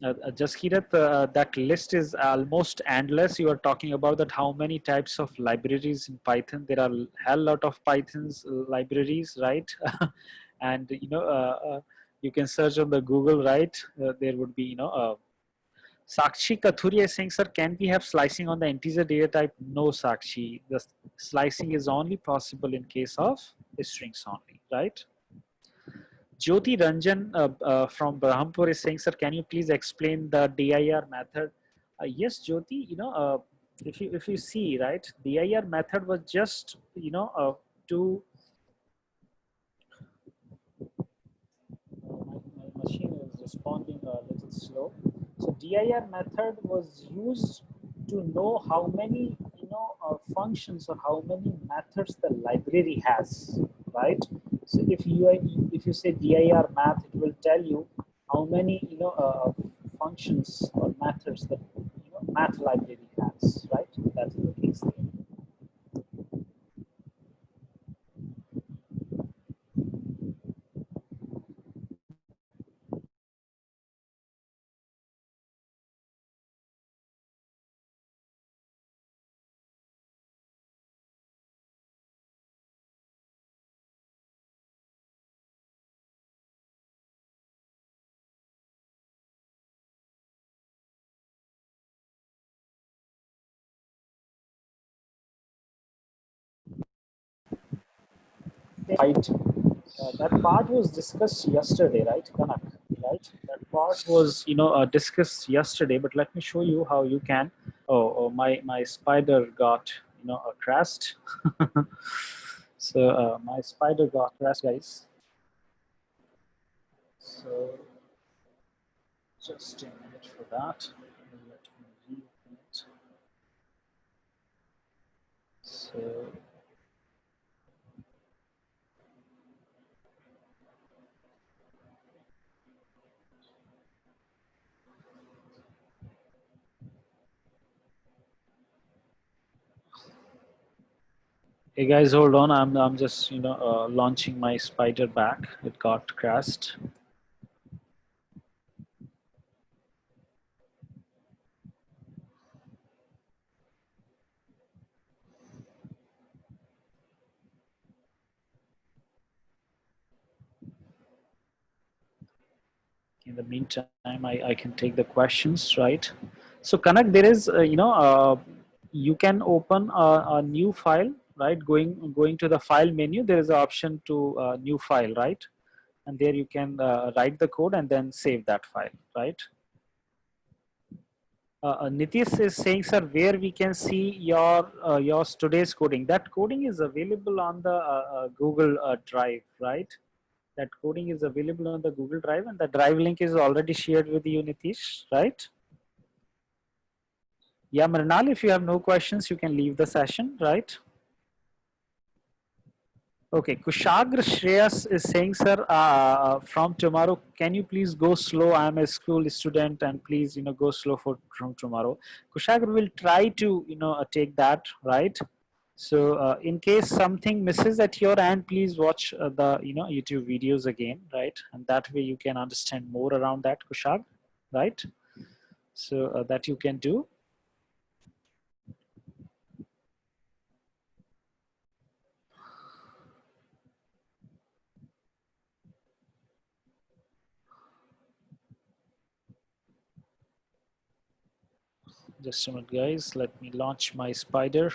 Jaskirat, that list is almost endless. You are talking about that how many types of libraries in Python. There are a hell lot of Python's libraries, right? And you can search on the Google, right? There would be Sakshi Kathuri is saying, sir, can we have slicing on the integer data type? No, Sakshi. The slicing is only possible in case of strings only, right? Jyoti Ranjan from Brahmpur is saying, sir, can you please explain the dir method? Yes, Jyoti, if you see, right, dir method was just, to my machine is responding a little slow. So dir method was used to know how many functions or how many methods the library has, right? So if you say dir math, it will tell you how many functions or methods that math library has, right? That is the case there. Right. That part was discussed yesterday, right, Kanak? Right. That part was discussed yesterday. But let me show you how you can. Oh, my spider got crashed. So my spider got crashed, guys. So just a minute for that. Let me reopen it. So hey guys, hold on. I'm just launching my spider back. It got crashed. In the meantime, I can take the questions, right? So Kanak, there is you can open a new file, right? Going to the file menu, there is an option to new file, right? And there you can write the code and then save that file, right? Nitish is saying, sir, where we can see your today's coding. That coding is available on the Google Drive, right? That coding is available on the Google Drive, and the Drive link is already shared with you, Nitish, right? Yeah, Mrinal, if you have no questions, you can leave the session, right? Okay, Kushagra Shreyas is saying, sir, from tomorrow, can you please go slow? I am a school student, and please, go slow from tomorrow. Kushagra will try to, take that, right? So, in case something misses at your end, please watch the, YouTube videos again, right? And that way you can understand more around that, Kushag, right? So that you can do. Just a minute, guys. Let me launch my spider.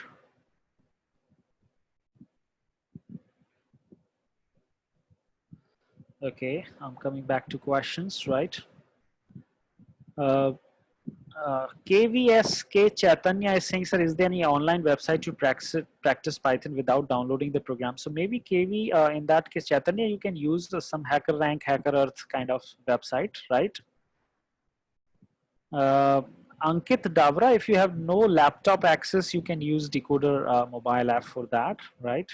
Okay, I'm coming back to questions, right? Uh, KVSK Chaitanya is saying, sir, is there any online website to practice Python without downloading the program? So maybe KV, in that case, Chaitanya, you can use some HackerRank, HackerEarth kind of website, right? Uh, Ankit Davra, if you have no laptop access, you can use Decoder mobile app for that, right?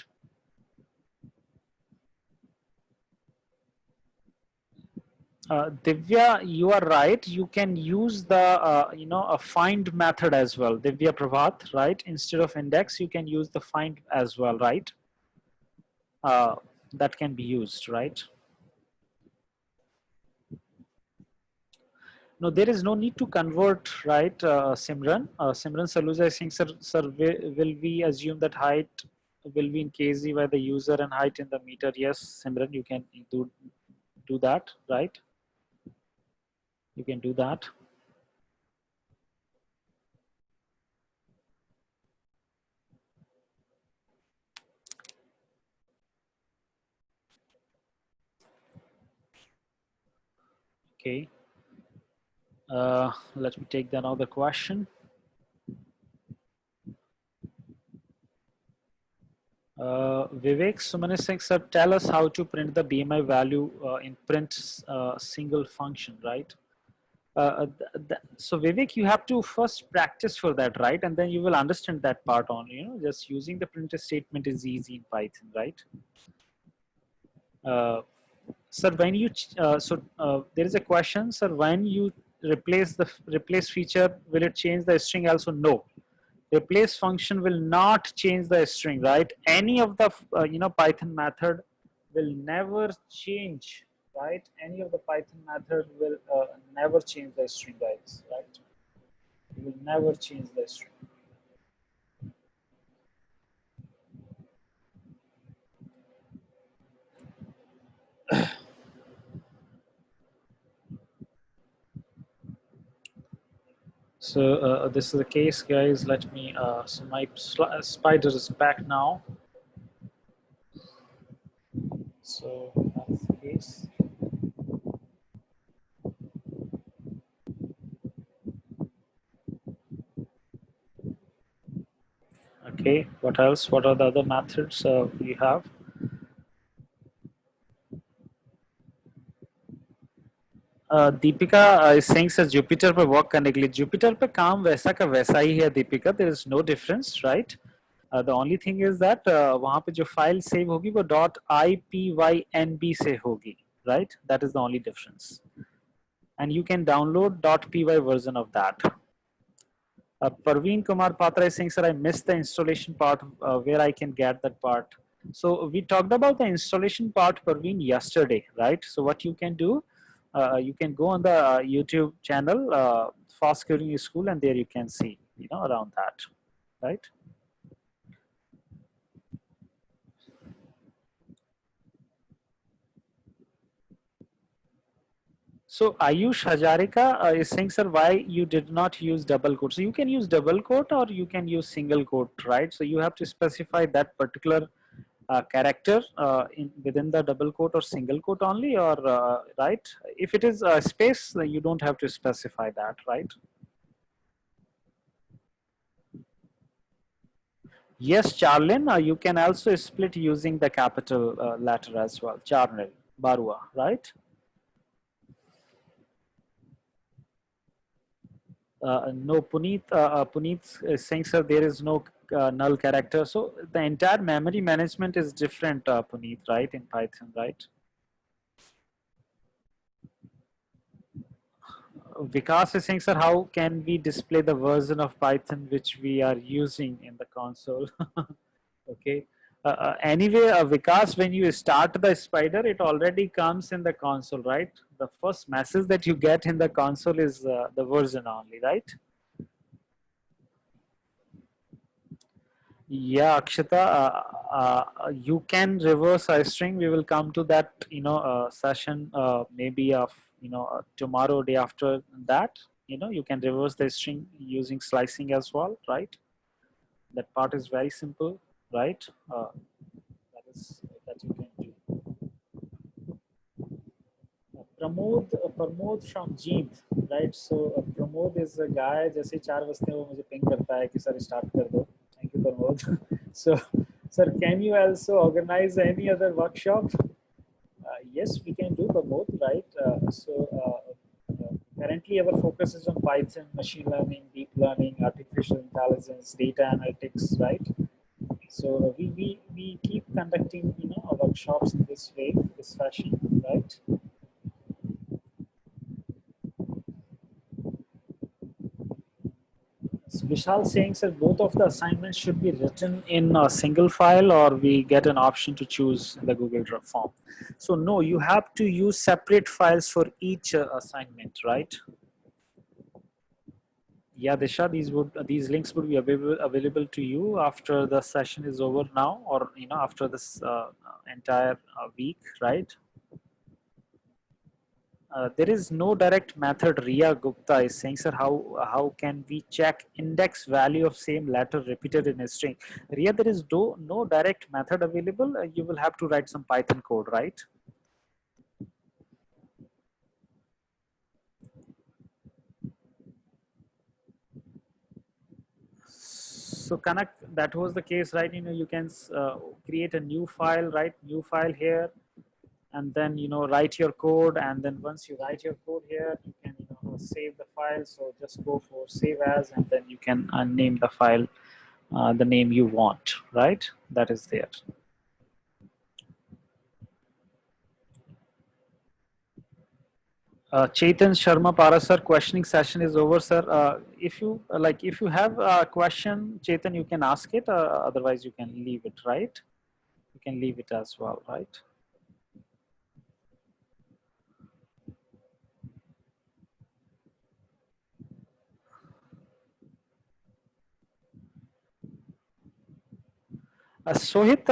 Divya, you are right. You can use the a find method as well. Divya Prabhat, right? Instead of index, you can use the find as well, right? That can be used, right? No, there is no need to convert, right, Simran? Simran Saluja is saying, sir, will we assume that height will be in KZ by the user and height in the meter? Yes, Simran, you can do that, right? You can do that. Okay. Let me take another question. Vivek Sumani Singh sir, tell us how to print the BMI value in print single function, right? So Vivek, you have to first practice for that, right? And then you will understand that part on, just using the printf statement is easy in Python, right? Uh, Sir, when you there is a question, sir. When you replace feature, will it change the string? Also, no. Replace function will not change the string, right? Any of the Python method will never change, right? Any of the Python method will never change the string, guys, right? It will never change the string. So this is the case, guys. Let me. So my spider is back now. So that's the case. Okay, what else? What are the other methods we have? Deepika is saying sir Jupiter पे work करने के लिए Jupiter पे काम वैसा का वैसा ही है Deepika there is no difference right the only thing is that वहां पे जो फाइल सेव होगी वो .ipynb से होगी right that is the only difference and you can download .py version of that. Parveen Kumar Patra is saying, sir, I missed the installation part where I can get that part. So we talked about the installation part, Parveen, yesterday, right? So what you can do, you can go on the YouTube channel, Fast Coding School, and there you can see, around that, right? So Ayush Hajarika is saying, sir, why you did not use double quote? So you can use double quote or you can use single quote, right? So you have to specify that particular character within the double quote or single quote only, or right? If it is a space, then you don't have to specify that, right? Yes, Charlin, you can also split using the capital letter as well. Charnel, Barua, right? No, Puneet is saying, sir, there is no null character. So the entire memory management is different, Puneet, right, in Python, right? Vikas is saying, sir, how can we display the version of Python which we are using in the console? Okay. Anyway, Vikas, when you start the spider, it already comes in the console, right? The first message that you get in the console is the version only, right? Yeah, Akshita, you can reverse a string. We will come to that, session maybe of, tomorrow, day after that. You can reverse the string using slicing as well, right? That part is very simple, right? That you can do. Pramod from Jeet, right? So Pramod is a guy. जैसे 4 बजते हैं वो मुझे ping करता है कि sir start कर दो. Thank you, Pramod. So, sir, can you also organize any other workshop? Yes, we can do Pramod, right? Currently our focus is on Python, machine learning, deep learning, artificial intelligence, data analytics, right? So we keep conducting workshops in this way, this fashion, right? So Vishal saying, sir, both of the assignments should be written in a single file, or we get an option to choose in the Google Drive form. So no, you have to use separate files for each assignment, right? Yeah, Disha, these links would be available to you after the session is over now, or after this entire week, right? There is no direct method. Ria Gupta is saying, sir, how can we check index value of same letter repeated in a string? Ria, there is no direct method available. You will have to write some Python code, right? So connect, that was the case, right? You can create a new file, right? New file here, and then write your code, and then once you write your code here, you can save the file. So just go for save as, and then you can name the file the name you want, right? That is there. Chetan Sharma Parasar, questioning session is over, sir. If you if you have a question, Chetan, you can ask it. Otherwise, you can leave it, right? You can leave it as well, right? Sohit,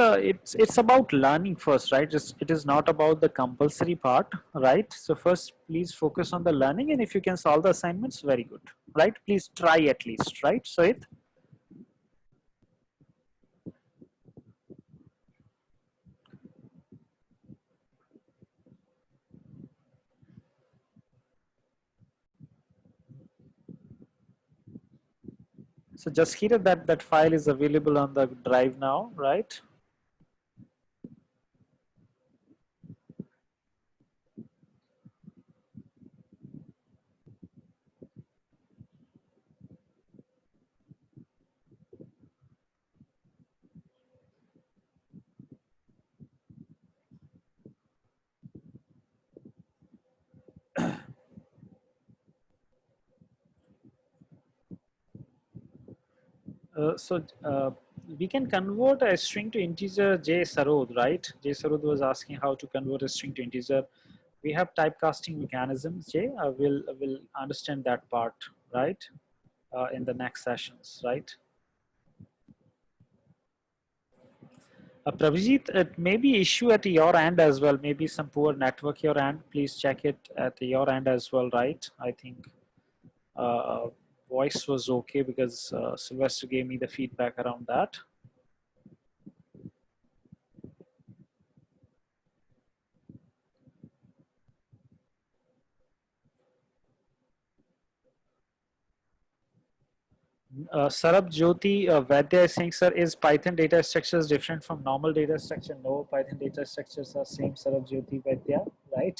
it's about learning first, right? It is not about the compulsory part, right? So first, please focus on the learning, and if you can solve the assignments, very good, right? Please try at least, right, Sohit? So just hear that file is available on the drive now, right? So we can convert a string to integer. J Sarod, right? J Sarod was asking how to convert a string to integer. We have typecasting mechanisms. Jay, will understand that part, right? In the next sessions, right? Pravjit, it may be issue at your end as well. Maybe some poor network your end. Please check it at your end as well, right? I think uh, voice was okay because Sylvester gave me the feedback around that. Sarab Jyoti Vaidya is saying, sir, is Python data structures different from normal data structure? No, Python data structures are same, Sarab Jyoti Vaidya, right?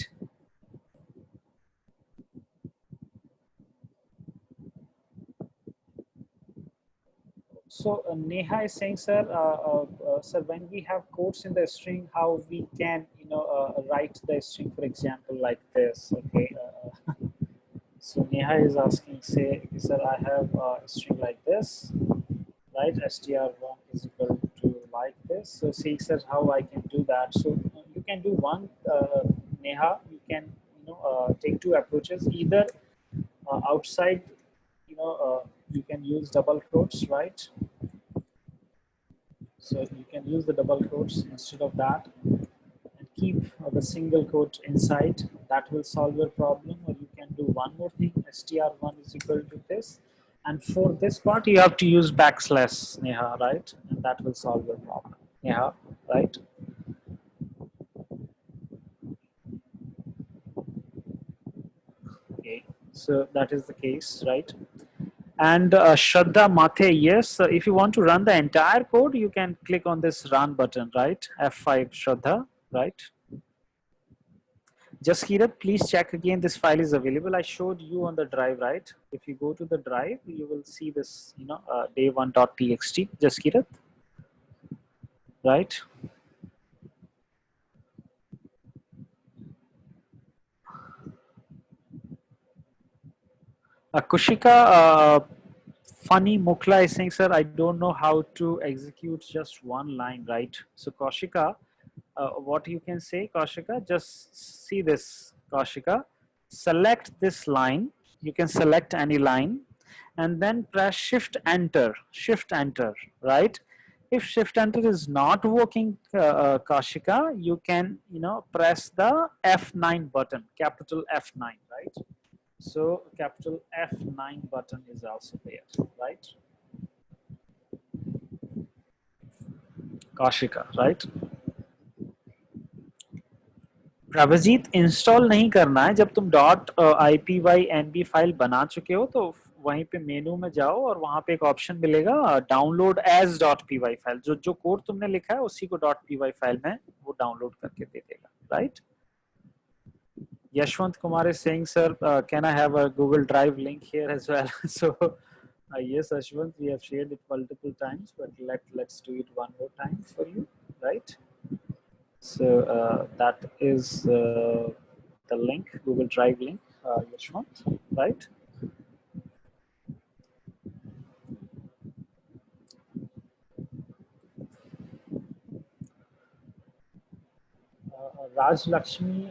So Neha is saying, sir, when we have quotes in the string, how we can, write the string, for example, like this, okay? So Neha is asking, say, sir, I have a string like this, right? str1 is equal to like this. So see, sir, how I can do that. So you can do one, Neha. You can, take two approaches. Either outside, you can use double quotes, right? So you can use the double quotes instead of that, and keep the single quote inside. That will solve your problem. Or you can do one more thing, str1 is equal to this, and for this part you have to use backslash, Neha, right? And that will solve your problem, Neha, right? Okay, so that is the case, right? And Shraddha Mathe, yes, if you want to run the entire code, you can click on this run button, right? F5, Shraddha, right? Just Kirat, please check again. This file is available. I showed you on the drive, right? If you go to the drive, you will see this, day1.txt. Just Kirat, right? Kushika, funny Mukla is saying, sir, I don't know how to execute just one line, right? So Kaushika, what you can say, Kaushika, just see this, Kaushika. Select this line. You can select any line, and then press Shift Enter, right? If Shift Enter is not working, Kaushika, you can press the F9 button, capital F9, right? So capital F9 button is also there, right? Kaushika, right? Prabhjeet install नहीं करना है, जब तुम .ipynb file बना चुके हो तो वहीं पे मेनू में जाओ और वहां पे एक ऑप्शन मिलेगा डाउनलोड एज .py फाइल, जो जो कोड तुमने लिखा है उसी को .py फाइल में वो डाउनलोड करके दे देगा, right? Yashwant Kumar is saying, sir, can I have a Google Drive link here as well? So, yes, Ashwant, we have shared it multiple times, but let's do it one more time for you, right? So that is the link, Google Drive link, Yashwant, right? Raj Lakshmi,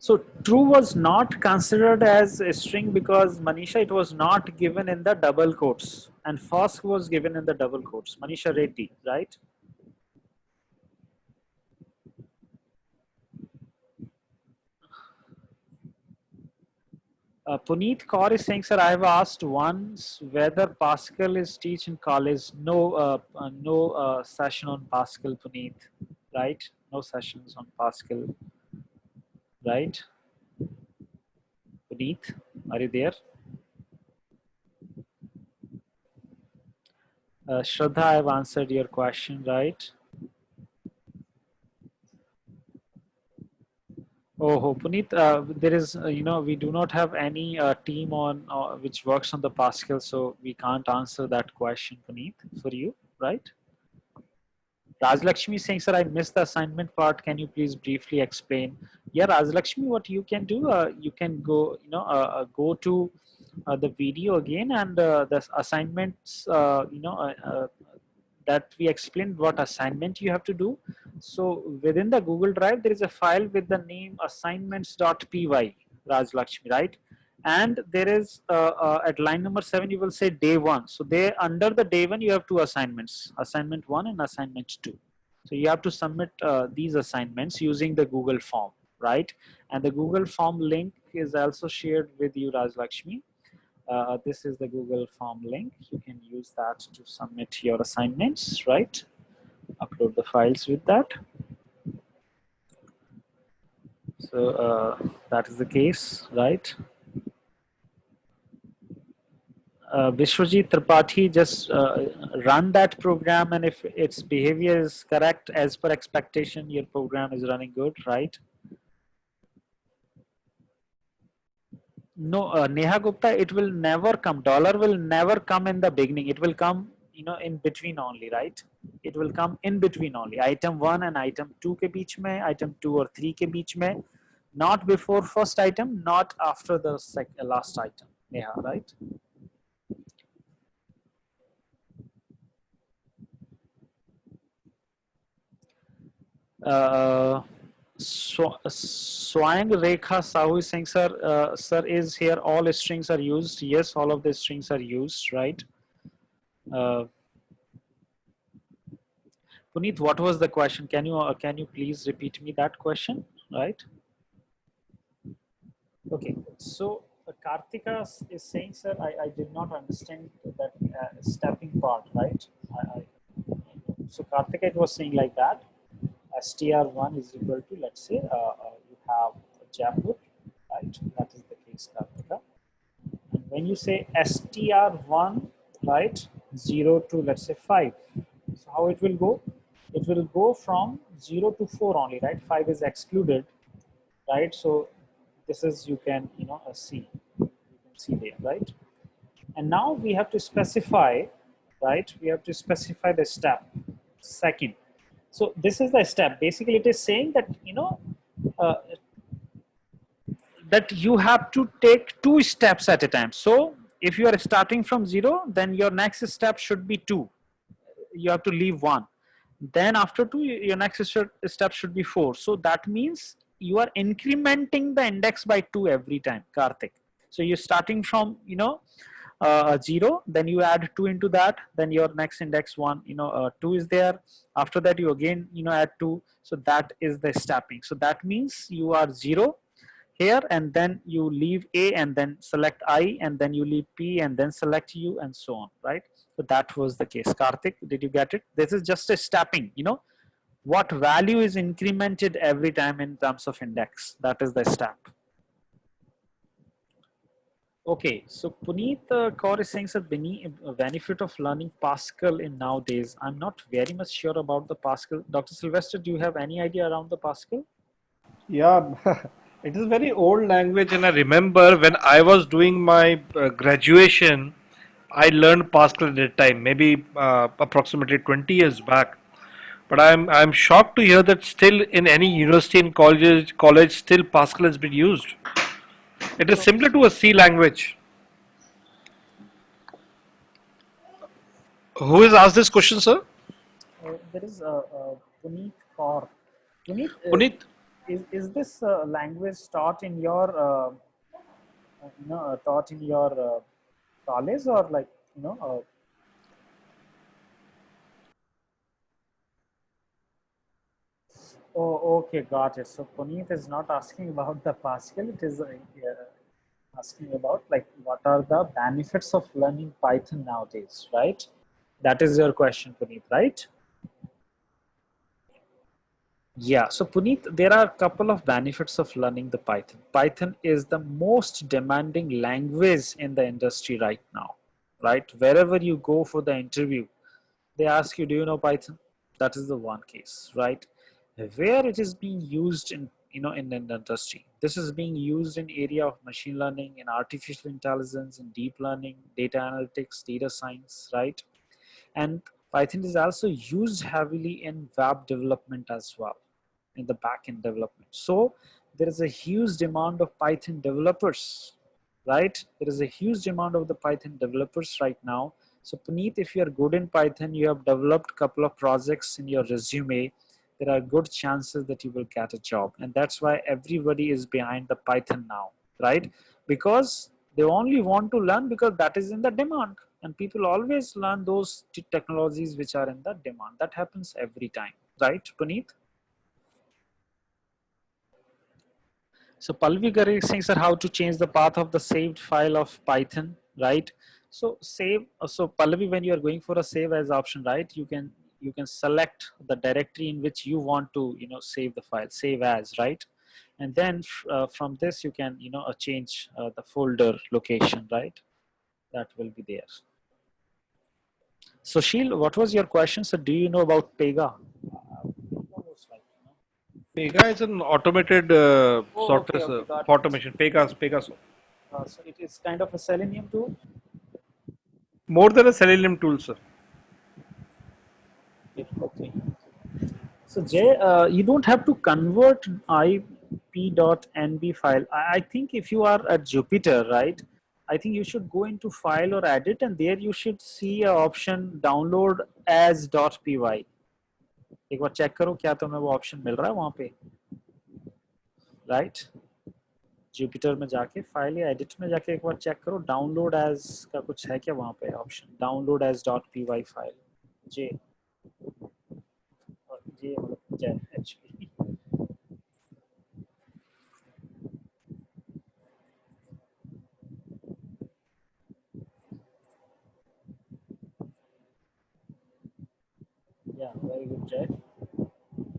so true was not considered as a string because Manisha, it was not given in the double quotes, and first was given in the double quotes. Manisha Reddy, right? Puneet Kaur is saying, sir, I have asked once whether Pascal is teach in college. No, no session on Pascal, Puneet, right? No sessions on Pascal, right? Puneet, are you there? Shraddha, I have answered your question, right? Oh, Puneet, there is, we do not have any team on which works on the Pascal, so we can't answer that question, Puneet, for you, right? Raj Lakshmi is saying, sir, I missed the assignment part. Can you please briefly explain? Yeah, Raj Lakshmi, what you can do, you can go, go to the video again and the assignments, that we explained what assignment you have to do. So within the Google Drive, there is a file with the name assignments.py, Raj Lakshmi, right? And there is at line number 7 you will say day 1. So there under the day 1 you have two assignments, assignment 1 and assignment 2. So you have to submit these assignments using the Google form, right? And the Google form link is also shared with you, Raj Lakshmi. This is the Google form link. You can use that to submit your assignments, right? Upload the files with that. So that is the case, right? Vishwajit Tripathi, just run that program, and if its behavior is correct as per expectation, your program is running good, right? No, Neha Gupta, it will never come. Dollar will never come in the beginning. It will come, in between only, right? It will come in between only. Item 1 and item 2 के बीच में, item 2 or 3 के बीच में, not before first item, not after the last item. Neha, right? Swang Rekha Sahu is saying, sir, sir, is here all strings are used? Yes, all of the strings are used, right? Puneet, what was the question? Can you please repeat me that question, right? Okay, so Kartika is saying, sir, I did not understand that stepping part, right? So Kartika, it was saying like that. str1 is equal to, let's say, you have Jaipur, right? That is the case, Kartika. And when you say str1, right, 0 to, let's say, 5. So how it will go? It will go from 0 to 4 only, right? 5 is excluded, right? So this is, you can, see. You can see there, right? And now we have to specify, right? We have to specify the step, second. So this is the step. Basically, it is saying that, uh, that you have to take 2 steps at a time. So if you are starting from 0, then your next step should be 2. You have to leave 1. Then after 2, your next step should be 4. So that means you are incrementing the index by 2 every time, Karthik. So you're starting from, 0, then you add 2 into that, then your next index 1, 2 is there. After that, you again, add 2. So that is the stepping. So that means you are 0. here, and then you leave A and then select I, and then you leave P and then select U, and so on, right? So that was the case. Karthik, did you get it? This is just a stepping, what value is incremented every time in terms of index. That is the step. Okay, so Puneet Kaur is saying that benefit of learning Pascal in nowadays. I'm not very much sure about the Pascal. Dr. Sylvester, do you have any idea around the Pascal? Yeah, it is a very old language, and I remember when I was doing my graduation, I learned Pascal at that time, maybe approximately 20 years back. But I'm shocked to hear that still in any university and college still Pascal has been used. It is So, similar to a C language. Who has asked this question, sir? there is Puneet Kaur. Puneet, Puneet? is this language taught in your taught in your college, or like you know oh, okay, got it. So Puneet is not asking about the Pascal, it is asking about like what are the benefits of learning Python nowadays, right? That is your question, Puneet, right? Yeah, so Puneet, there are a couple of benefits of learning the Python. Python is the most demanding language in the industry right now, right? Wherever you go for the interview, they ask you, do you know Python? That is the one case, right? Where it is being used in, in the industry. This is being used in area of machine learning, in artificial intelligence, in deep learning, data analytics, data science, right? And Python is also used heavily in web development as well, in the backend development. So there is a huge demand of Python developers, right? There is a huge demand of the Python developers right now. So Puneet, if you are good in Python, you have developed a couple of projects in your resume, there are good chances that you will get a job. And that's why everybody is behind the Python now, right? Because they only want to learn because that is in the demand. And people always learn those technologies which are in the demand. That happens every time, right, Puneet? So Palvi Gare is saying, sir, how to change the path of the saved file of Python, right? So save. So Pallavi, when you are going for a save as option, right? You can select the directory in which you want to save the file, save as, right? And then from this you can change the folder location, right? That will be there. So Sheil, what was your question? So do you know about Pega? Almost like, Pega is an automated Oh, sort okay, of okay, got it. automation. Pegasus. So it is kind of a Selenium tool. More than a Selenium tool, sir. Okay. So Jay, you don't have to convert ip.nb file. I think if you are at Jupyter, right? I think you should go into file or edit, and there you should see a option download as.py. एक बार check करो क्या तुम्हें वो option मिल रहा है वहाँ पे, राइट? जुपिटर में जाके फाइल या एडिट में जाके एक बार चेक करो, डाउनलोड एज का कुछ है क्या वहाँ पे option, download as dot P Y file. J J मतलब जय HP. Yeah, very good, Jay.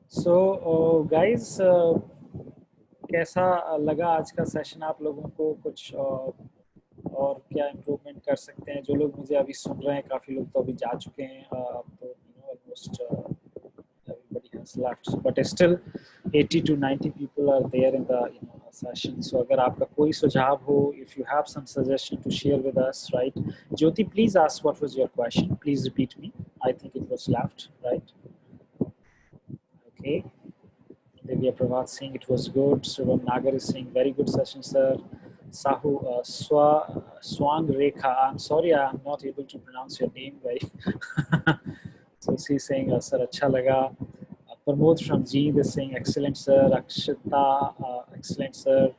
So guys, कैसा लगा आज का सेशन आप लोगों को? कुछ और क्या इम्प्रूवमेंट कर सकते हैं? जो लोग मुझे अभी सुन रहे हैं, काफ़ी लोग तो अभी जा चुके हैं, तो almost everybody has left, but still 80 to 90 people are there in the session. So अगर आपका कोई सुझाव हो, if you have some suggestion to share with us, right? Jyoti, please ask what was your question. Please repeat me. I think it was left, right? Okay. Divya Pravat saying it was good. Shubham Nagar is saying very good session, sir. Sahu Swang Rekha. I'm sorry, I'm not able to pronounce your name very. So she's saying, sir, acha laga. Pramod from Jeev is saying, excellent, sir. Akshita, excellent, sir.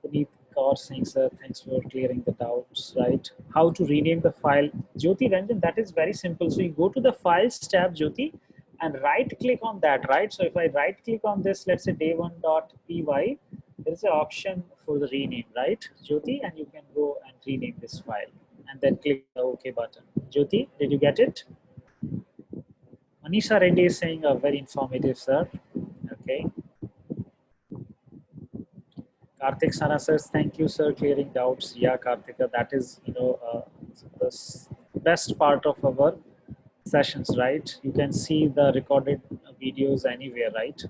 Puneet Kaur saying, sir, thanks for clearing the doubts, right? How to rename the file? Jyoti Ranjan, that is very simple. So you go to the Files tab, Jyoti, and right click on that, right? So if I right click on this, let's say day1.py, there is an option for the rename, right, Jyoti? And you can go and rename this file and then click the OK button. Jyoti, did you get it? Manisha Reddy is saying very informative, sir. Okay. Karthik Sana says, thank you, sir, clearing doubts. Yeah, Karthika, that is, the best part of our sessions, right? You can see the recorded videos anywhere, right?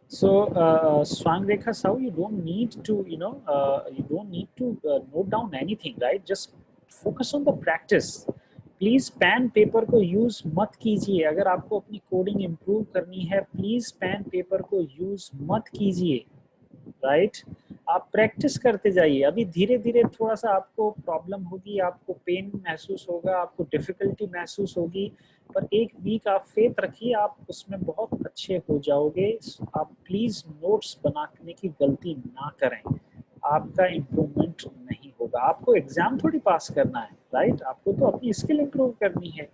So, Swang Rekha Sao, you don't need to, note down anything, right? Just focus on the practice. Please pen paper को use मत कीजिए अगर आपको अपनी coding improve करनी है please pen paper को use मत कीजिए राइट आप प्रैक्टिस करते जाइए अभी धीरे धीरे थोड़ा सा आपको प्रॉब्लम होगी आपको पेन महसूस होगा आपको डिफिकल्टी महसूस होगी पर एक वीक आप फेथ रखिए आप उसमें बहुत अच्छे हो जाओगे आप प्लीज नोट्स बनाने की गलती ना करें आपका इम्प्रूवमेंट नहीं होगा आपको एग्जाम थोड़ी पास करना है राइट आपको तो अपनी स्किल इम्प्रूव करनी है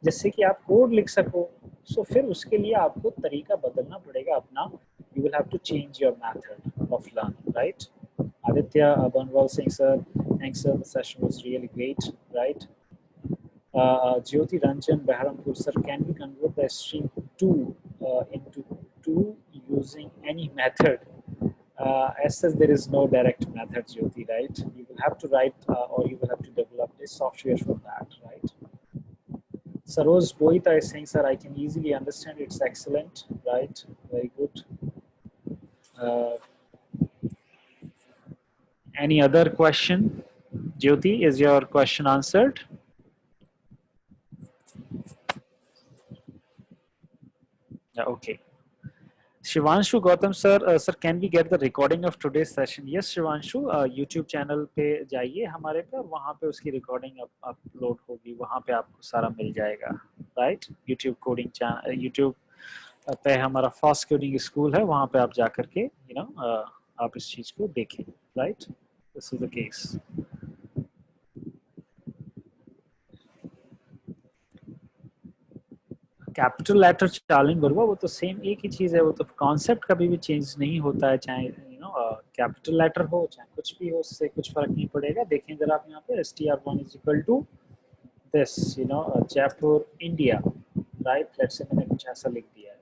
जिससे कि आप कोड लिख सको सो फिर उसके लिए आपको तरीका बदलना पड़ेगा अपना you will have to change your method of learning, right? Aditya Banwal saying, sir, thanks, sir. The session was really great, right? Jyoti Ranjan Behrampur, sir, can we convert the string 2 into 2 using any method? As such, there is no direct method, Jyoti, right? You will have to write or you will have to develop a software for that, right? Saroj Boita is saying, sir, I can easily understand. It's excellent, right? Very good. Any other question? Jyoti, is your question answered? Yeah, okay. Shivanshu Gautam sir, can we get the recording of today's session? Yes, Shivanshu, YouTube channel पे जाइए हमारे पे वहाँ पे उसकी recording upload होगी वहाँ पे आपको सारा मिल जाएगा, right? YouTube coding channel, YouTube पे हमारा fast coding school है वहाँ पे आप जा करके आप इस चीज को देखें, right? This is the case. Capital letter Charlene Barua वो तो सेम एक ही चीज है वो तो कॉन्सेप्ट कभी भी चेंज नहीं होता है चाहे कैपिटल लेटर हो चाहे कुछ भी हो उससे कुछ फर्क नहीं पड़ेगा देखें जरा आप यहाँ पे str1 is equal to this Jaipur India right let's say मैंने कुछ ऐसा लिख दिया है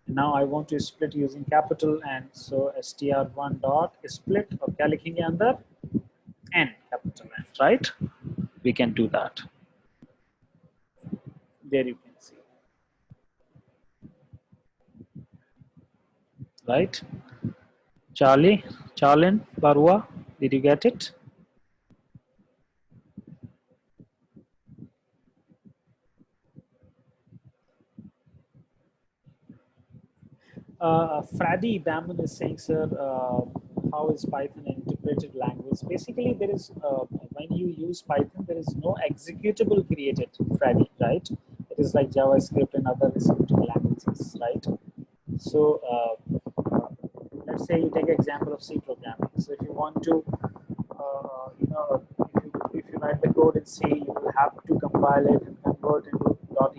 now I want to split using capital and so str1 dot split और क्या लिखेंगे अंदर n capital N right we can do that there you can see right Charlin, Barua, did you get it? Fraddy Bamun is saying, sir, how is Python an interpreted language? Basically, there is, when you use Python, there is no executable created, Fraddy, right? It is like JavaScript and other scripting languages, right? So, let's say you take an example of C programming. So, if you want to, if you write the code in C, you will have to compile it and convert into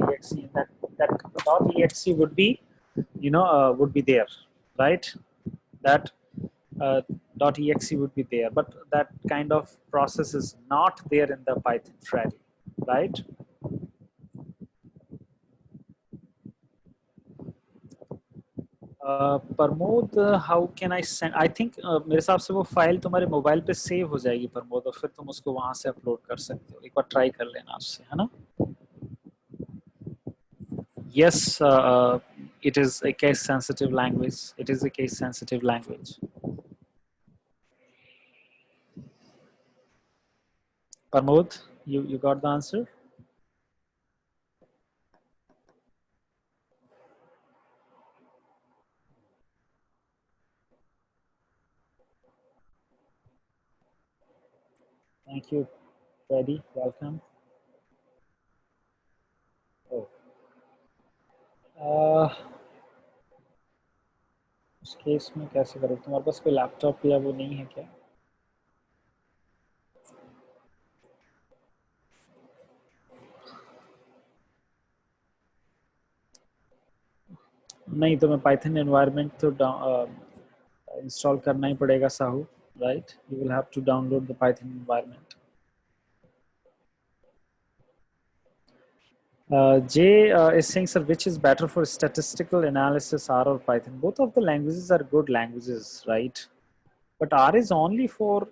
.exe, and that .exe would be there, right? That .exe would be there, but that kind of process is not there in the Python Freddy, right? Pramod how can I send I think मेरे हिसाब से वो file तुम्हारे mobile पे save हो जाएगी प्रमोद और फिर तुम उसको वहां से अपलोड कर सकते हो एक बार ट्राई कर लेना उससे है ना yes it is a case sensitive language it is a case sensitive language Pramod you got the answer thank you Freddy welcome oh उस केस में कैसे करो तुम्हारे पास कोई लैपटॉप या वो नहीं है क्या नहीं तो मैं पाइथन एनवायरनमेंट तो इंस्टॉल करना ही पड़ेगा Sahu, right? You will have to download the Python environment. Jay is saying, sir, which is better for statistical analysis, R or Python? Both of the languages are good languages, right? But R is only for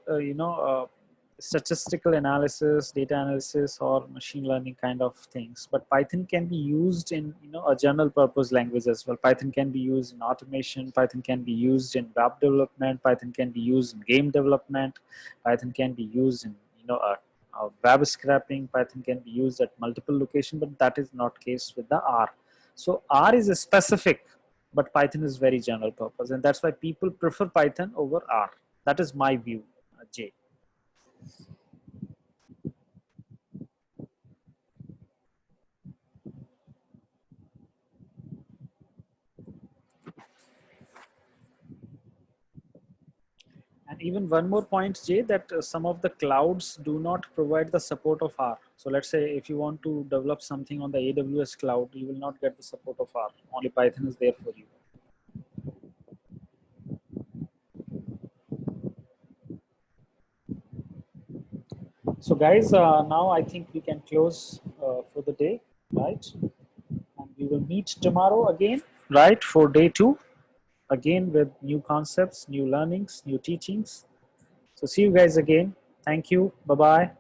statistical analysis, data analysis, or machine learning kind of things. But Python can be used in a general purpose language as well. Python can be used in automation. Python can be used in web development. Python can be used in game development. Python can be used in web scraping. Python can be used at multiple locations, but that is not case with the R. So R is a specific, but Python is very general purpose, and that's why people prefer Python over R. That is my view, Jay. And even one more point, Jay, that some of the clouds do not provide the support of R. So let's say if you want to develop something on the AWS cloud, you will not get the support of R. Only Python is there for you. So guys, now I think we can close for the day, right? And we will meet tomorrow again, right, for day 2, again with new concepts, new learnings, new teachings. So see you guys again. Thank you. Bye-bye.